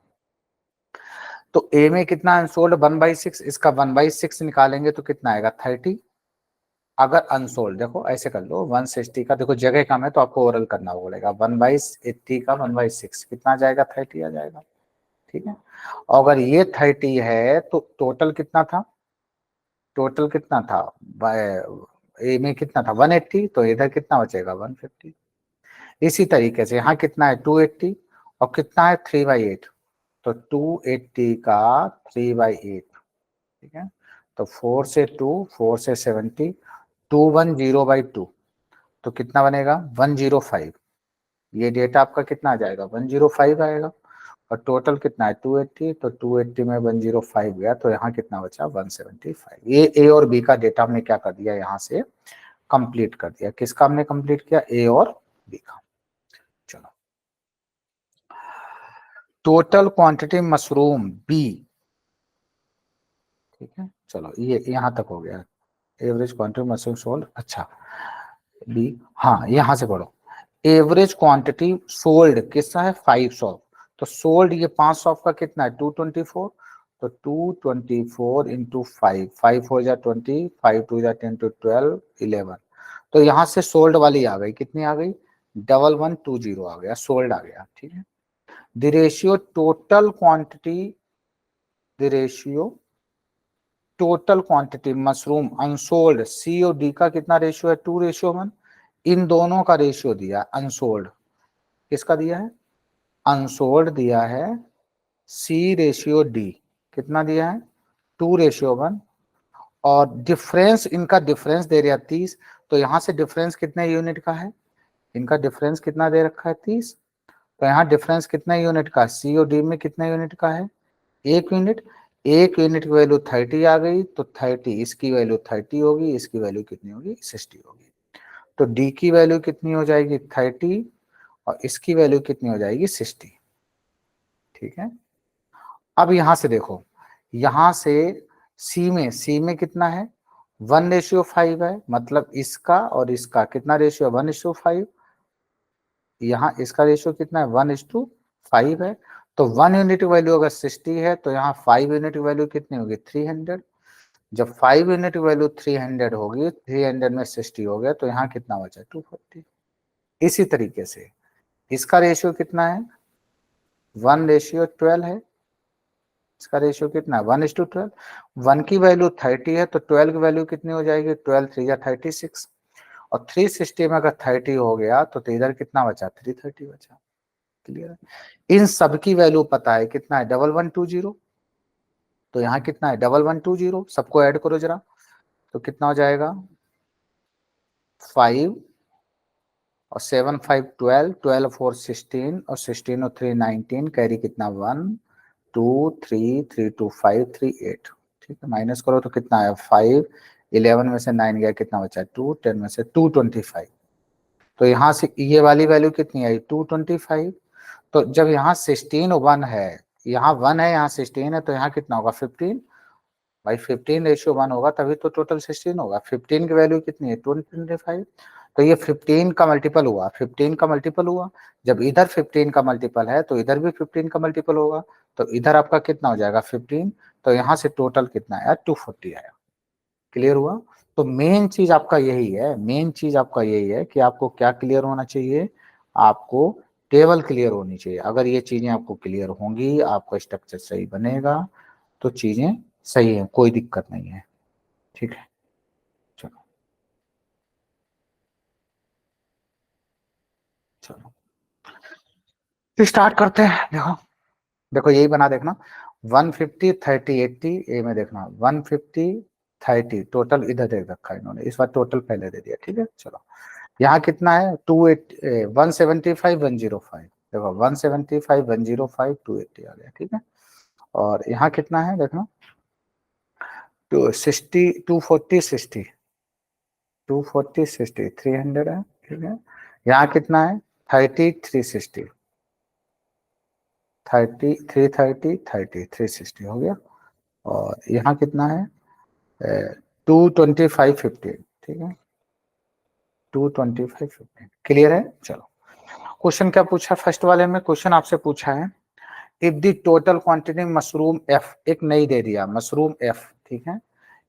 Speaker 1: तो ए में कितना अनसोल्ड, 1/6, इसका 1/6 निकालेंगे तो कितना आएगा, 30। अगर अनसोल्ड, देखो ऐसे कर लो, 160 का, देखो जगह कम है तो आपको ओरल करना पड़ेगा, 1/80 का 1/6 कितना आ जाएगा, 30 आ जाएगा, ठीक है। अगर ये 30 है तो टोटल कितना था, टोटल कितना था, ए में कितना था, 180, तो इधर कितना बचेगा, 150। इसी तरीके से यहाँ कितना है, 280, और कितना है, 3/8। तो 280 का 3/8, ठीक है। तो 4 से 2, 4 से 70, 210/2, तो कितना बनेगा, 105। ये डेटा आपका कितना आ जाएगा, 105 आएगा। और टोटल कितना है, 280, तो 280 में 105 गया, तो यहाँ कितना बचा, 175। ये ए और बी का डेटा हमने क्या कर दिया, यहाँ से कंप्लीट कर दिया। किसका हमने कंप्लीट किया, ए और बी का। चलो, टोटल क्वांटिटी मशरूम बी, ठीक है। चलो ये यहाँ तक हो गया, एवरेज क्वांटिटी मशरूम सोल्ड, अच्छा बी, हाँ यहाँ से पढ़ो, एवरेज क्वांटिटी सोल्ड किसका है, 500। तो सोल्ड ये 500 का कितना है, 224। तो 224 इंटू 5, 5 4 जा 20, 5 2 जा 10 to 12 11। तो यहाँ से सोल्ड वाली आ गई, कितनी आ गई, 1120 आ गया, सोल्ड आ गया, ठीक है। The ratio total quantity, the ratio total quantity mushroom unsold C और डी का कितना रेशियो है, 2:1। इन दोनों का रेशियो दिया, अनसोल्ड किसका दिया है, अनसोल्ड दिया है, C/D कितना दिया है, 2:1। और डिफरेंस, इनका डिफरेंस दे रहा 30। तो यहाँ से डिफरेंस कितने यूनिट का है, इनका डिफरेंस कितना दे रखा है, 30। तो यहाँ डिफरेंस कितने यूनिट का, C और D में कितने यूनिट का है, 1 यूनिट। 1 यूनिट की वैल्यू 30 आ गई, तो 30, इसकी वैल्यू 30 होगी, इसकी वैल्यू कितनी होगी, 60 होगी। तो डी की वैल्यू कितनी हो जाएगी, 30, और इसकी वैल्यू कितनी हो जाएगी, 60, ठीक है। अब यहां से देखो, यहां से सी में कितना है, 1:5 है, मतलब इसका और इसका कितना रेशियो है, 1:5। यहाँ इसका रेशियो कितना है, 1:5 है। तो 1 यूनिट वैल्यू अगर 60 है, तो यहाँ 5 यूनिट वैल्यू कितनी होगी, 300। जब 5 यूनिट वैल्यू 300 होगी, 300 में 60 हो गया, तो यहाँ कितना बचा, 240। इसी तरीके से इसका रेशियो कितना है, 1:12 है। इसका रेशियो कितना है, 1:12। 1 की वैल्यू 30 है, तो 12 की वैल्यू कितनी हो जाएगी, 12 3 या 36। और 360 में अगर 30 हो गया, तो इधर कितना बचा, 330 बचा। क्लियर है। इन सब की वैल्यू पता है कितना है 1120, तो यहाँ कितना है 1120, सबको ऐड करो जरा, तो कितना हो जाएगा 5 और 7 5 12, 12 4 16 और 16 और 3 19, कैरी कितना 1 2 3 3 2 5 3 8, ठीक है। माइनस करो तो कितना है 5, 11 में से 9 गया कितना बचा 2, 10 में से 225, तो यहाँ से ये वाली वैल्यू कितनी आई 225। तो जब यहाँ 16 1 है, यहाँ 1 है, यहाँ 16 है, तो यहाँ कितना होगा 15, भाई 15:1 होगा, तभी तो टोटल 16 होगा। 15 की वैल्यू कितनी है 225, तो ये 15 का मल्टीपल हुआ, 15 का मल्टीपल हुआ। जब इधर 15 का मल्टीपल है तो इधर भी 15 का मल्टीपल होगा, तो इधर आपका कितना हो जाएगा 15, तो यहाँ से टोटल कितना आया 240 आया। क्लियर हुआ। तो मेन चीज आपका यही है, मेन चीज आपका यही है कि आपको क्या क्लियर होना चाहिए, आपको टेबल क्लियर होनी चाहिए। अगर ये चीजें आपको क्लियर होंगी, आपका स्ट्रक्चर सही बनेगा, तो चीजें सही है, कोई दिक्कत नहीं है। ठीक है, चलो चलो स्टार्ट करते हैं। देखो देखो यही बना देखना, 150 30 80, ये में देखना 150 30 टोटल इधर दे रखा है इन्होंने, इस बार टोटल पहले दे दिया। ठीक है, चलो यहाँ कितना है 175 105, देखो 175 105 280 आ गया। ठीक है, और यहाँ कितना है देखना 60 240 60 240 60 300 है। ठीक है, यहाँ कितना है 30 360 30 330 30 360 हो गया, और यहाँ कितना है 225 15। ठीक है, 225 15 क्लियर है। चलो क्वेश्चन क्या पूछा, फर्स्ट वाले में क्वेश्चन आपसे पूछा है if the total quantity mushroom F, एक नई दे दिया मशरूम एफ, ठीक है,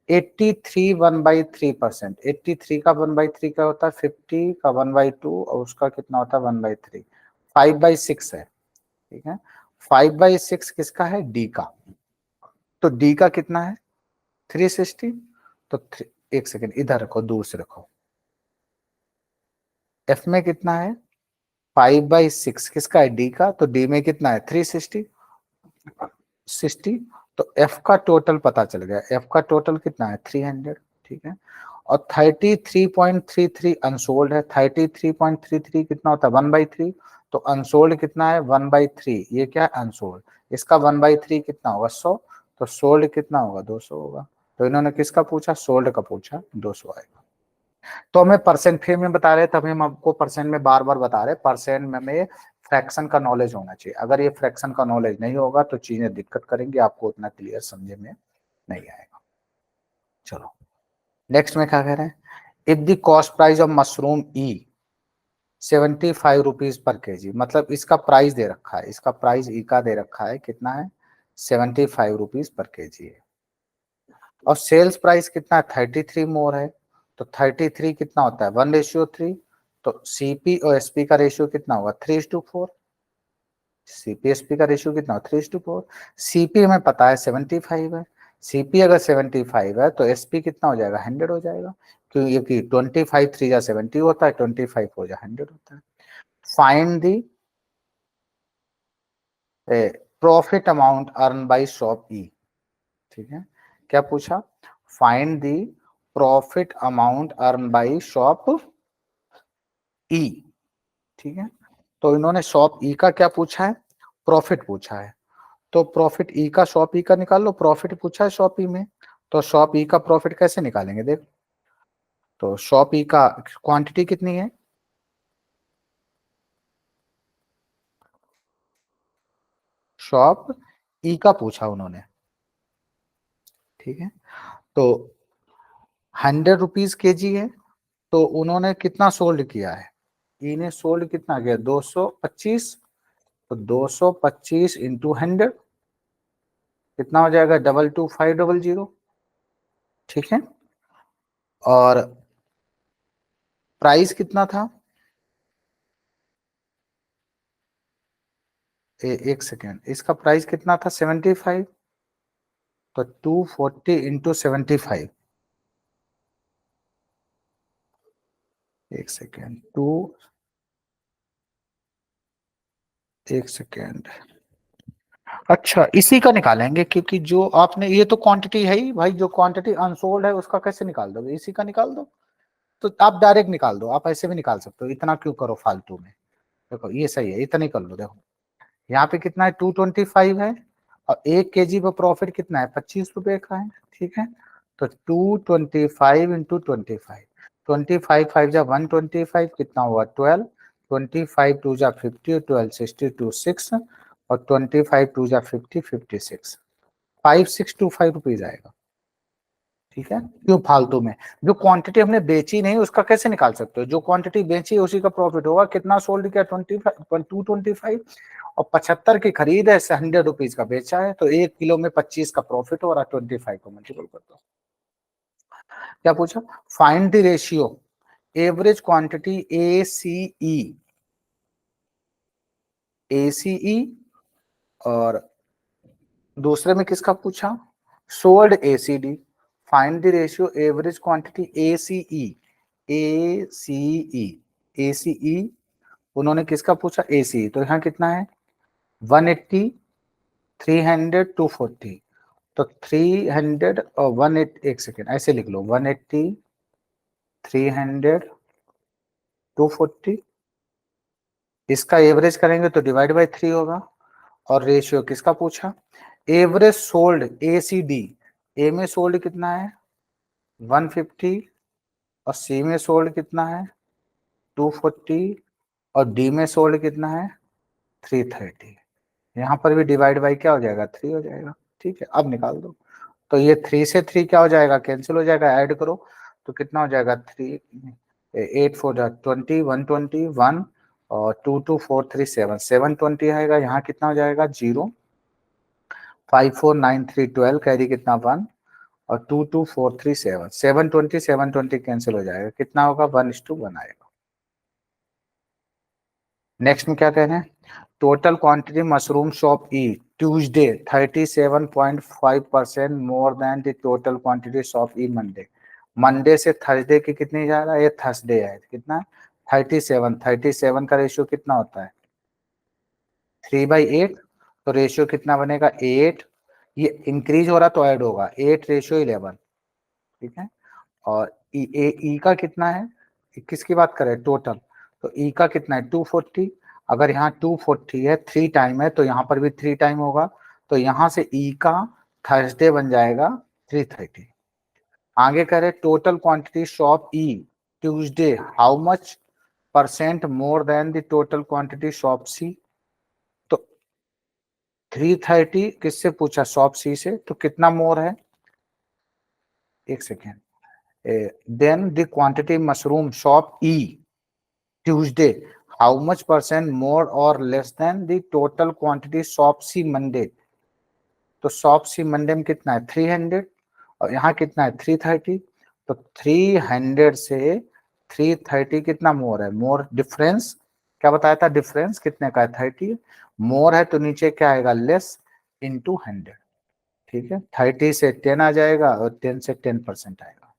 Speaker 1: 83 1/3%, 83 का 1/3 क्या होता है 50 का 1/2, और उसका कितना होता है 1/3, 5/6 है। ठीक है, 5/6 किसका है डी का, तो डी का कितना है 360, तो एक सेकेंड इधर रखो, दूर से रखो, एफ में कितना है 5/6 किसका है डी का, तो डी में कितना है 360 60, तो एफ का टोटल पता चल गया, एफ का टोटल कितना है 300। ठीक है, और 33.33 अनसोल्ड है, 33.33 कितना होता है 1/3, तो अनसोल्ड कितना है 1/3, ये क्या है अनसोल्ड, इसका 1/3 कितना होगा 100, तो सोल्ड कितना होगा 200 होगा। तो इन्होंने किसका पूछा सोल्ड का पूछा, 200 आएगा। तो हमें परसेंट फिर में बता रहे, तभी हम आपको परसेंट में बार बार बता रहे, परसेंट में फ्रैक्शन का नॉलेज होना चाहिए। अगर ये फ्रैक्शन का नॉलेज नहीं होगा तो चीजें दिक्कत करेंगी, आपको उतना क्लियर समझे में नहीं आएगा। चलो नेक्स्ट में क्या कह रहे हैं, if the cost price of mushroom E 75 rupees per KG, मतलब इसका प्राइस दे रखा है, इसका प्राइस ई का दे रखा है कितना है 75 रुपीज पर केजी है, और सेल्स प्राइस कितना है 33 मोर है, तो 33 कितना होता है 1:3, तो सीपी और एसपी का रेशियो कितना होगा 3:4, सीपी एसपी का रेशियो कितना होगा 3:4, सीपी हमें पता है 75 है, सीपी अगर 75 है तो एसपी कितना हो जाएगा 100 हो जाएगा, क्योंकि 25 3 जा 70 होता है, 25 हो जा 100 होता है। Find the profit amount earn by shop E, ठीक है, क्या पूछा find the profit amount earn by shop E. ठीक है, तो इन्होंने शॉप ई का क्या पूछा है प्रॉफिट पूछा है, तो प्रॉफिट ई का शॉप ई का निकाल लो, प्रॉफिट पूछा है शॉप ई में, तो शॉप ई का प्रॉफिट कैसे निकालेंगे देख, तो शॉप ई का क्वांटिटी कितनी है, शॉप ई का पूछा उन्होंने। ठीक है, तो 100 रुपीज केजी है, तो उन्होंने कितना सोल्ड किया है, ई ने सोल्ड कितना किया 225, तो 225 इंटू 100 कितना हो जाएगा 22500। ठीक है, और प्राइस कितना था एक सेकेंड, इसका प्राइस कितना था 75, तो 240 इंटू 75, एक सेकेंड एक सेकेंड। अच्छा, इसी का निकालेंगे, क्योंकि जो आपने, ये तो क्वांटिटी है ही भाई, जो क्वांटिटी अनसोल्ड है उसका कैसे निकाल दोगे, इसी का निकाल दो। तो आप डायरेक्ट निकाल दो, आप ऐसे भी निकाल सकते हो, इतना क्यों करो फालतू में। देखो ये सही है, इतना ही कर लो। देखो यहाँ पे कितना है, 225 है, और 1 kg पर प्रॉफिट कितना है, 25 रुपए का है। ठीक है, तो 225 × 25, 25 5 जा 125, कितना हुआ 12, 25 2 जा 50, 12 62 6, और 25 2 जा 50 56, 5625 आएगा। ठीक है, क्यों फालतू में, जो क्वांटिटी हमने बेची नहीं उसका कैसे निकाल सकते हो, जो क्वांटिटी बेची है उसी का प्रॉफिट होगा। कितना सोल्ड किया, 225, और 75 की खरीद है, 100 रुपीज का बेचा है, तो 1 किलो में 25 का प्रॉफिट हो रहा है, 25 को मल्टीपल कर दो। क्या पूछा, find the ratio average quantity ACE, और दूसरे में किसका पूछा, sold ACD। Find the ratio average quantity ACE उन्होंने किसका पूछा, ACE। तो यहाँ कितना है, 180, 300, 240, तो 300 और 180, एक सेकेंड ऐसे लिख लो, 180, 300, 240, इसका एवरेज करेंगे तो डिवाइड बाय 3 होगा। और रेशियो किसका पूछा, एवरेज सोल्ड ACD, ए में सोल्ड कितना है 150, और सी में सोल्ड कितना है 240, और डी में सोल्ड कितना है 330। यहाँ पर भी डिवाइड बाय क्या हो जाएगा, 3 हो जाएगा। ठीक है, अब निकाल दो। तो ये 3 से 3 क्या हो जाएगा, कैंसिल हो जाएगा, ऐड करो तो कितना हो जाएगा, 3 8 4 20, 121, और 2 2 4 3 7 720 आएगा। यहाँ कितना हो जाएगा, 0 5 4 9 3 12, कैरी कितना 1, और 2 2 4 3 7 720 कैंसिल हो जाएगा, कितना होगा 1:1 आएगा। नेक्स्ट में क्या कह रहे हैं, total quantity mushroom shop E Tuesday 37.5% more than the total quantity shop E Monday. Monday से थर्सडे की कितनी जा रहा है, ये थर्सडे है, कितना 37 का रेशियो कितना होता है 3/8, तो रेशियो कितना बनेगा 8, ये इंक्रीज हो रहा तो ऐड होगा 8:11। ठीक है, और ई का कितना है, किसकी बात करें टोटल, तो ई का कितना है 240, अगर यहाँ 240 है 3 टाइम है तो यहाँ पर भी 3 टाइम होगा, तो यहाँ से ई का थर्सडे बन जाएगा 330। आगे कह रहे total quantity shop E Tuesday how much percent more than the total quantity shop C. तो 330 किससे पूछा, शॉप सी से, तो कितना मोर है, एक second, then the quantity mushroom shop E Tuesday how much percent more or less than the total quantity shop C Monday। तो shop सी Monday में कितना है 300, और यहाँ कितना है 330, तो 300 से 330 कितना मोर है, मोर डिफरेंस क्या बताया था, डिफरेंस कितने का है 30, मोर है तो नीचे क्या आएगा लेस इंटू 100। ठीक है, 30 से 10 आ जाएगा, और 10 से 10% आएगा।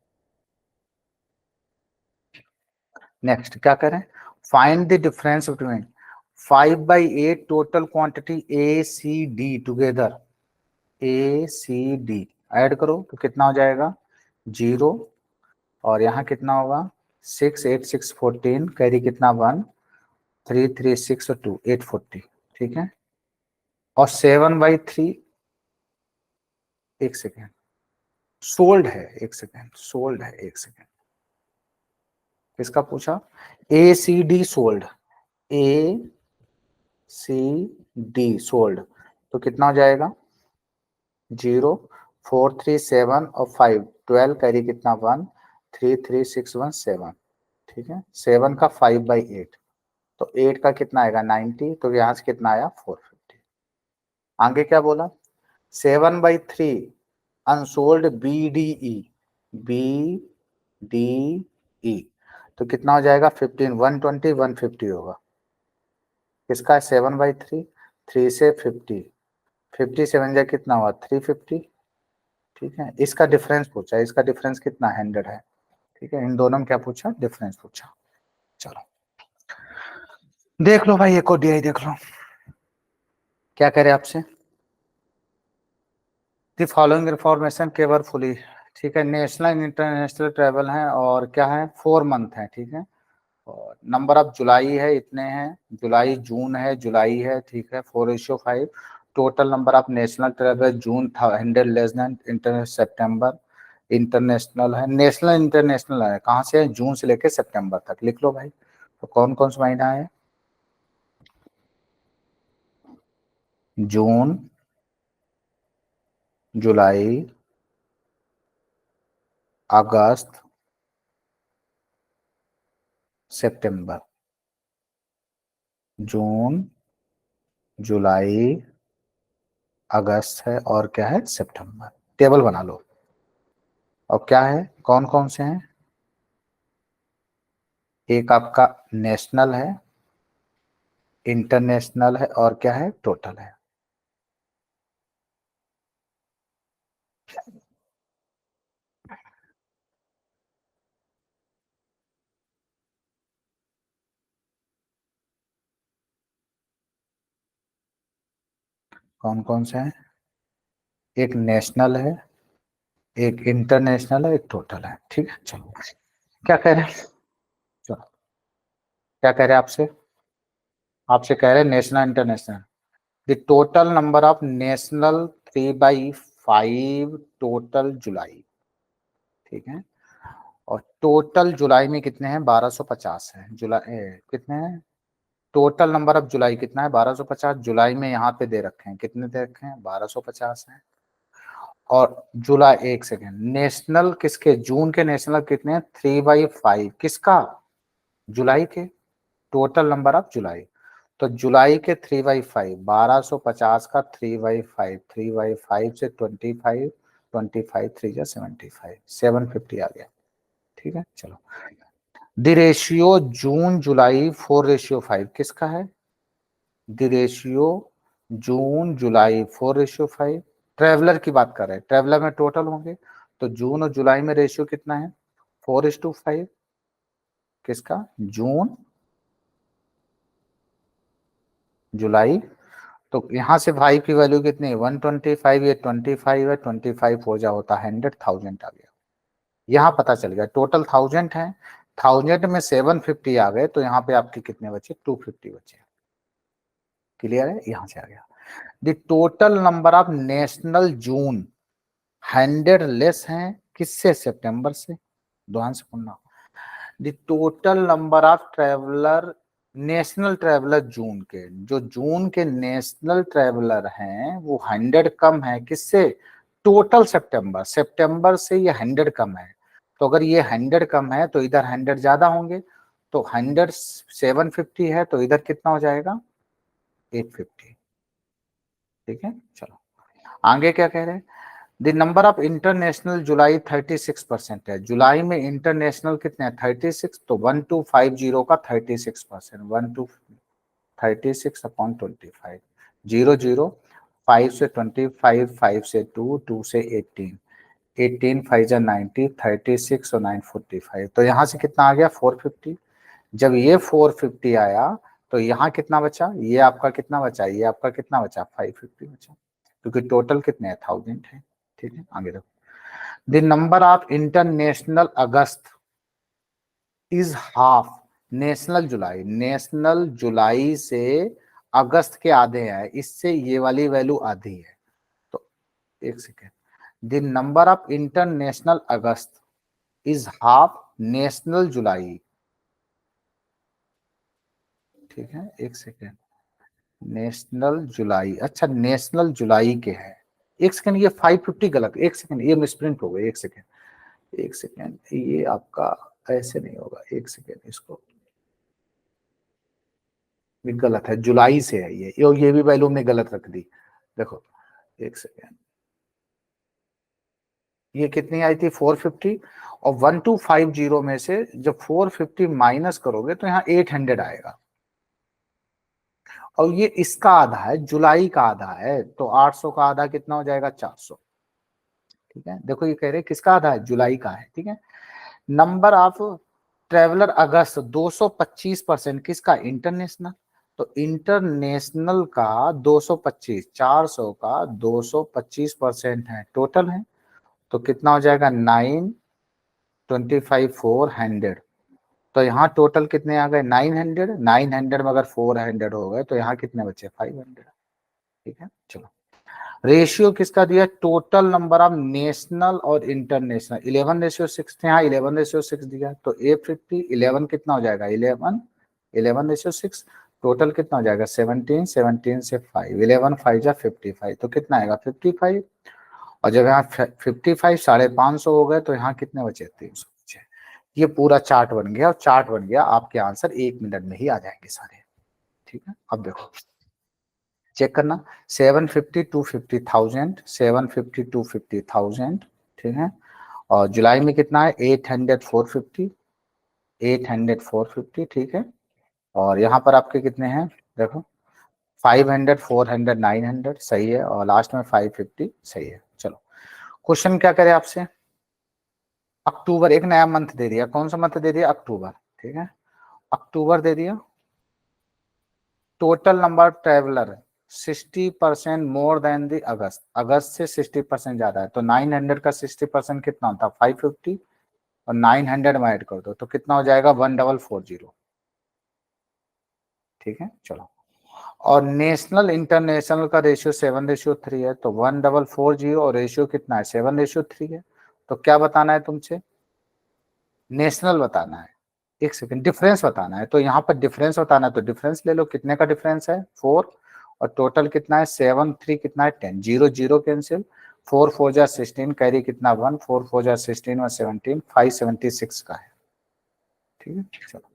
Speaker 1: नेक्स्ट क्या करें, find the difference between 5/8 total quantity ACD together, ACD add करो तो कितना हो जाएगा 0, और यहाँ कितना होगा 6 8 6 14, कैरी कितना 1 3 3 6 और 2 840। ठीक है, और 7/3, एक सेकेंड, सोल्ड है, एक सेकेंड, सोल्ड है, एक सेकेंड, किसका पूछा ACD सोल्ड, ACD सोल्ड, तो कितना हो जाएगा 0 4 3 7 और 5 12, कैरी कितना 1 3 3 6 1 7। ठीक है, 7 का 5/8, तो 8 का कितना आएगा 90, तो यहाँ से कितना आया 450। आगे क्या बोला 7/3 अनसोल्ड BDE तो कितना हो जाएगा 15 120 150 होगा। किसका है 7/3, 3 से 50, 57 जा कितना हुआ 350। ठीक है, इसका डिफरेंस पूछा, इसका डिफरेंस कितना 100 है। ठीक है, इन दोनों में क्या पूछा, डिफरेंस पूछा। चलो देख लो भाई, एक और DI देख लो। क्या कह रहे हैं आपसे? दी फॉलोइंग इंफॉर्मेशन केयरफुली, ठीक है। नेशनल इंटरनेशनल ट्रेवल है और क्या है, 4 मंथ है, ठीक है। और नंबर ऑफ जुलाई है, इतने हैं, जुलाई जून है, जुलाई है, ठीक है, 4:5। Total number of national travel June था 100 less than international September. International है, नेशनल इंटरनेशनल है, कहाँ से है, जून से लेकर सितंबर तक, लिख लो भाई। तो कौन कौन सा महीना है? जून, जुलाई, अगस्त, सितंबर। जून, जुलाई, अगस्त है और क्या है, सितंबर। टेबल बना लो। और क्या है, कौन कौन से हैं? एक आपका नेशनल है, इंटरनेशनल है और क्या है, टोटल है। कौन कौन से हैं? एक नेशनल है, एक इंटरनेशनल है, एक टोटल है, ठीक है। चलो, क्या कह रहे हैं? चलो, क्या कह रहे हैं आपसे? आपसे कह रहे हैं national international. The total number of national 3/5 total July, ठीक है। और टोटल जुलाई में कितने हैं, 1250 है। जुलाई कितने हैं, टोटल नंबर ऑफ जुलाई कितना है, 1250। जुलाई में यहाँ पे दे रखे हैं, कितने दे रखे हैं, 1250 है। और जुलाई, एक सेकेंड, नेशनल किसके, जून के नेशनल कितने हैं, 3/5 किसका, जुलाई के, टोटल नंबर ऑफ जुलाई। तो जुलाई के 3/5, 1250 का 3/5, 3/5 से 25, 25 3 जा 75, 750 आ गया, ठीक है। चलो, द रेशियो जून जुलाई 4:5 किसका है? The ratio June July 4:5, traveller की बात कर रहे हैं, ट्रेवलर में टोटल होंगे। तो जून और जुलाई में रेशियो कितना है, 4:5। किसका, जून जुलाई। तो यहाँ से भाई की वैल्यू कितनी है, 125, ये 25 है, 25 हो जा होता है 100, 1000 आ गया। यहाँ पता चल गया टोटल 1000 है, 1000 में 750 आ गए, तो यहाँ पे आपके कितने बचे, 250 बचे। क्लियर है, यहाँ से आ गया। The total number of national June 100 less हैं किससे, सितंबर से। ध्यान से सुनना, the total number of traveller, national traveller June के, जो जून के नेशनल ट्रेवलर हैं वो 100 कम है किससे, टोटल सितंबर, सितंबर से ये 100 कम है। तो अगर ये 100 कम है तो इधर 100 ज्यादा होंगे। तो 100 750 है, तो इधर कितना हो जाएगा, 850, ठीक है। चलो, आगे क्या कह रहे हैं, द नंबर ऑफ इंटरनेशनल जुलाई 36% है। जुलाई में इंटरनेशनल कितने हैं, 36, तो 1250 का 36%, 1236/25, 0, 0, 5 से 25, 5 से 2, 2 से 18, 18 5 जा 90, 36 और 945, तो यहाँ से कितना आ गया, 450। जब ये 450 आया तो यहाँ कितना बचा, ये आपका कितना बचा, ये आपका कितना बचा, 550 बचा, क्योंकि टोटल कितने हैं, 1000 है, ठीक है। आगे देखो, the number of international August is half national July, national July से अगस्त के आधे है, इससे ये वाली वैल्यू आधी है। तो एक second, the number of international August is half national July, ठीक है। एक सेकेंड, नेशनल जुलाई, अच्छा नेशनल जुलाई के हैं। एक सेकेंड, ये 550 गलत, एक सेकेंड, ये मिसप्रिंट हो गया, एक सेकेंड, एक सेकेंड, ये आपका ऐसे नहीं होगा, एक सेकेंड, इसको ये गलत है, जुलाई से है ये, और ये भी वैल्यू हमने गलत रख दी। देखो, एक सेकेंड, ये कितनी आई थी, 450, और 1250 में से जब 450 माइनस करोगे तो यहाँ 800 आएगा। और ये इसका आधा है, जुलाई का आधा है, तो 800 का आधा कितना हो जाएगा, 400, ठीक है। देखो, ये कह रहे हैं किसका आधा है, जुलाई का है, ठीक है। नंबर ऑफ ट्रेवलर अगस्त 225% किसका, इंटरनेशनल। तो इंटरनेशनल का 225, 400 का 225% है, टोटल है। तो कितना हो जाएगा 925 400। तो यहाँ टोटल कितने आ गए 900, 900 में अगर 400 हो गए तो यहाँ कितने बचे 500। ठीक है चलो। रेशियो किसका दिया, टोटल नंबर ऑफ नेशनल और इंटरनेशनल 11:6 थे, यहाँ 11:6 दिया। तो A50 11 कितना हो जाएगा 11, 11:6। टोटल कितना हो जाएगा 17, 17 से 5, 11 5 जा 55, तो कितना आएगा 55। और जब यहाँ 55 550 हो गए तो यहाँ कितने बचे 300 बचे। ये पूरा चार्ट बन गया, और चार्ट बन गया, आपके आंसर 1 मिनट में ही आ जाएंगे सारे। ठीक है अब देखो चेक करना, 750 250,000, 750 250,000। ठीक है, और जुलाई में कितना है 800 450, 800 450। ठीक है, और यहाँ पर आपके कितने हैं देखो 500 400 900 सही है, और लास्ट में 550 सही है। चलो क्वेश्चन क्या करें आपसे, अक्टूबर एक नया मंथ दे दिया, कौन सा मंथ दे दिया अक्टूबर। ठीक है, अक्टूबर दे दिया, total number traveller 60% more than the August, अगस्त से 60% ज्यादा है। तो 900 का 60% कितना होता है 550, और 900 में ऐड कर दो तो कितना हो जाएगा 1440। ठीक है चलो, और नेशनल इंटरनेशनल का रेशियो 7:3 है, तो 1440, और रेशियो कितना है 7:3 है। तो क्या बताना है तुमसे, नेशनल बताना है। एक सेकंड, डिफरेंस बताना है, तो यहाँ पर डिफरेंस बताना है, तो डिफरेंस ले लो, कितने का डिफरेंस है 4, और टोटल कितना है 7 3 कितना है 10, 0 0 कैंसिल, 4 4 जा 16, कैरी कितना 1, 4 4 जा 16 और 17, 576 का है। ठीक है चलो,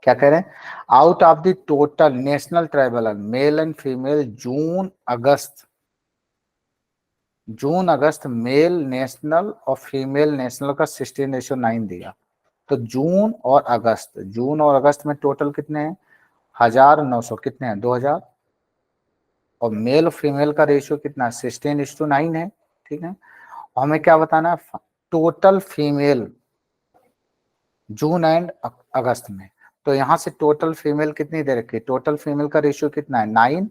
Speaker 1: क्या कह रहे हैं, out of the total national tribal male and female जून अगस्त, जून अगस्त मेल नेशनल और फीमेल नेशनल का 16:9 दिया। तो जून और अगस्त, जून और अगस्त में टोटल कितने हैं 1900, कितने हैं 2000, और मेल और फीमेल का रेशियो कितना है 16:9 है। ठीक है, और हमें क्या बताना है total female June and August में। तो यहाँ से टोटल फीमेल कितनी दे रखी है, टोटल फीमेल का रेशियो कितना है 9,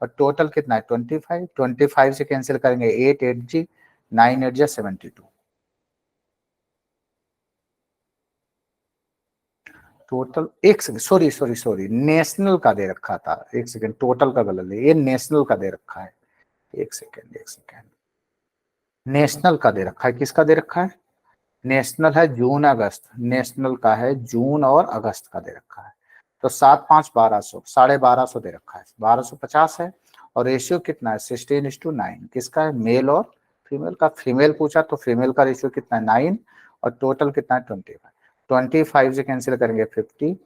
Speaker 1: और टोटल कितना है 25, 25 से कैंसिल करेंगे 8 8 जी 9 8 जा 72। टोटल एक second, sorry sorry sorry, national का दे रखा था, एक सेकंड, टोटल का गलत है, ये नेशनल का दे रखा है। एक सेकंड एक सेकंड, नेशनल का दे रखा है, किसका दे रखा है, नेशनल है जून अगस्त, नेशनल का है जून और अगस्त का दे रखा है। तो 7 5 1200, 1250 दे रखा है, 1250 है, और रेशियो कितना है 16:9, किसका है मेल और फीमेल का। फीमेल पूछा तो फीमेल का रेशियो कितना है 9, और टोटल कितना है 25, 25 से कैंसिल करेंगे 50,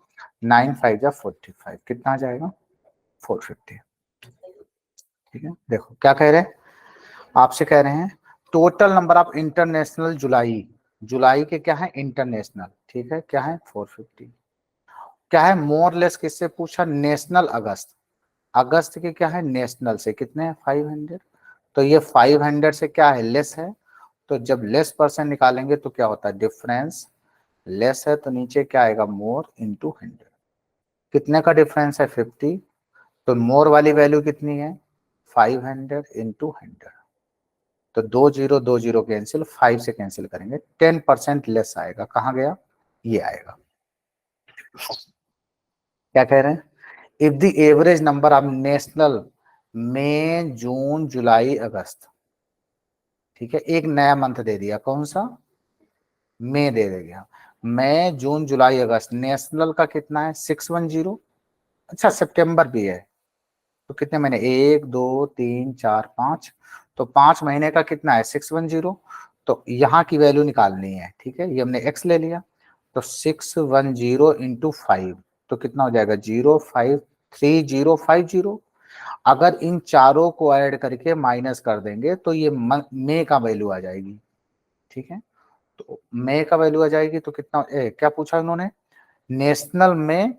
Speaker 1: 9 5 जा 45, कितना आ जाएगा 450। ठीक है, देखो क्या कह रहे हैं, आपसे कह रहे हैं टोटल नंबर ऑफ इंटरनेशनल जुलाई, जुलाई के क्या है इंटरनेशनल, ठीक है क्या है 450। क्या है मोर लेस किससे पूछा, नेशनल अगस्त, अगस्त के क्या है नेशनल से कितने हैं 500। तो ये 500 से क्या है लेस है, तो जब लेस परसेंट निकालेंगे तो क्या होता है डिफरेंस, लेस है तो नीचे क्या आएगा मोर इंटू 100। कितने का डिफरेंस है 50, तो मोर वाली वैल्यू कितनी है 500 इंटू 100। तो 2 0 कैंसिल, 5 से कैंसिल करेंगे 10% लेस आएगा, कहाँ गया ये आएगा। क्या कह रहे हैं, if the average number of national May June July August, ठीक है एक नया मंथ दे दिया, कौन सा मई दे दिया, मई जून जुलाई अगस्त, नेशनल का कितना है 610, अच्छा सितंबर भी है, तो कितने महीने 1 2 3 4 5, तो 5 महीने का कितना है 610। तो यहाँ की वैल्यू निकालनी है, ठीक है ये हमने x ले लिया, तो 610 इंटू 5, तो कितना हो जाएगा 053 050। अगर इन चारों को ऐड करके माइनस कर देंगे तो ये मई का वैल्यू आ जाएगी। ठीक है, तो मई का वैल्यू आ जाएगी, तो कितना क्या पूछा उन्होंने, नेशनल में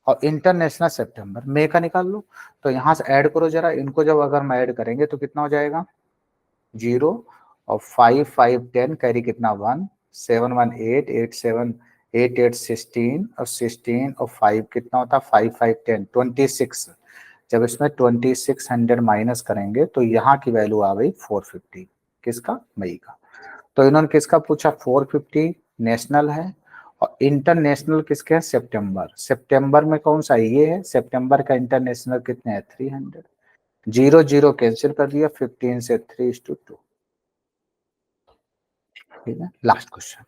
Speaker 1: और इंटरनेशनल सितंबर, मई का निकाल लो। तो यहाँ से ऐड करो जरा इनको, जब अगर हम ऐड करेंगे तो कितना हो जाएगा 0, और 5 5 10 कैरी कितना 1, 7 1 8 8 7 8 8 16 और 16 और 5 कितना होता है 5 5 10 26। जब इसमें 2600 माइनस करेंगे तो यहाँ की वैल्यू आ गई 450। किसका? मई का। तो इन्होंने किसका पूछा? 450 नेशनल है और इंटरनेशनल किसके है? सितंबर। सितंबर में कौन सा? ये है। सितंबर का इंटरनेशनल कितने है? 300। 0 0 कैंसिल कर दिया, 15 से 3:2। ठीक है, last question.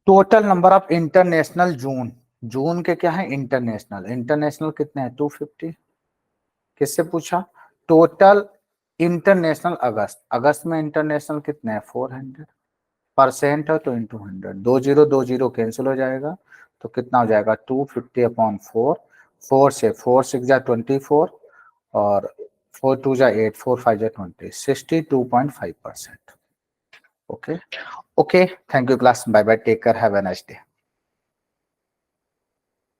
Speaker 1: Total number of international June. जून के क्या है? इंटरनेशनल। इंटरनेशनल कितने हैं? 250। किससे पूछा? टोटल इंटरनेशनल अगस्त। अगस्त में इंटरनेशनल कितने हैं? 400। परसेंट है तो इंटू 100। 2 0 कैंसिल हो जाएगा तो कितना हो जाएगा? 250/4। 4 से 4 6 जा 24 और 4 2 जा 8 4 5 जा 20। 62.5%। Okay okay, thank you class, bye bye, take care, have a nice day.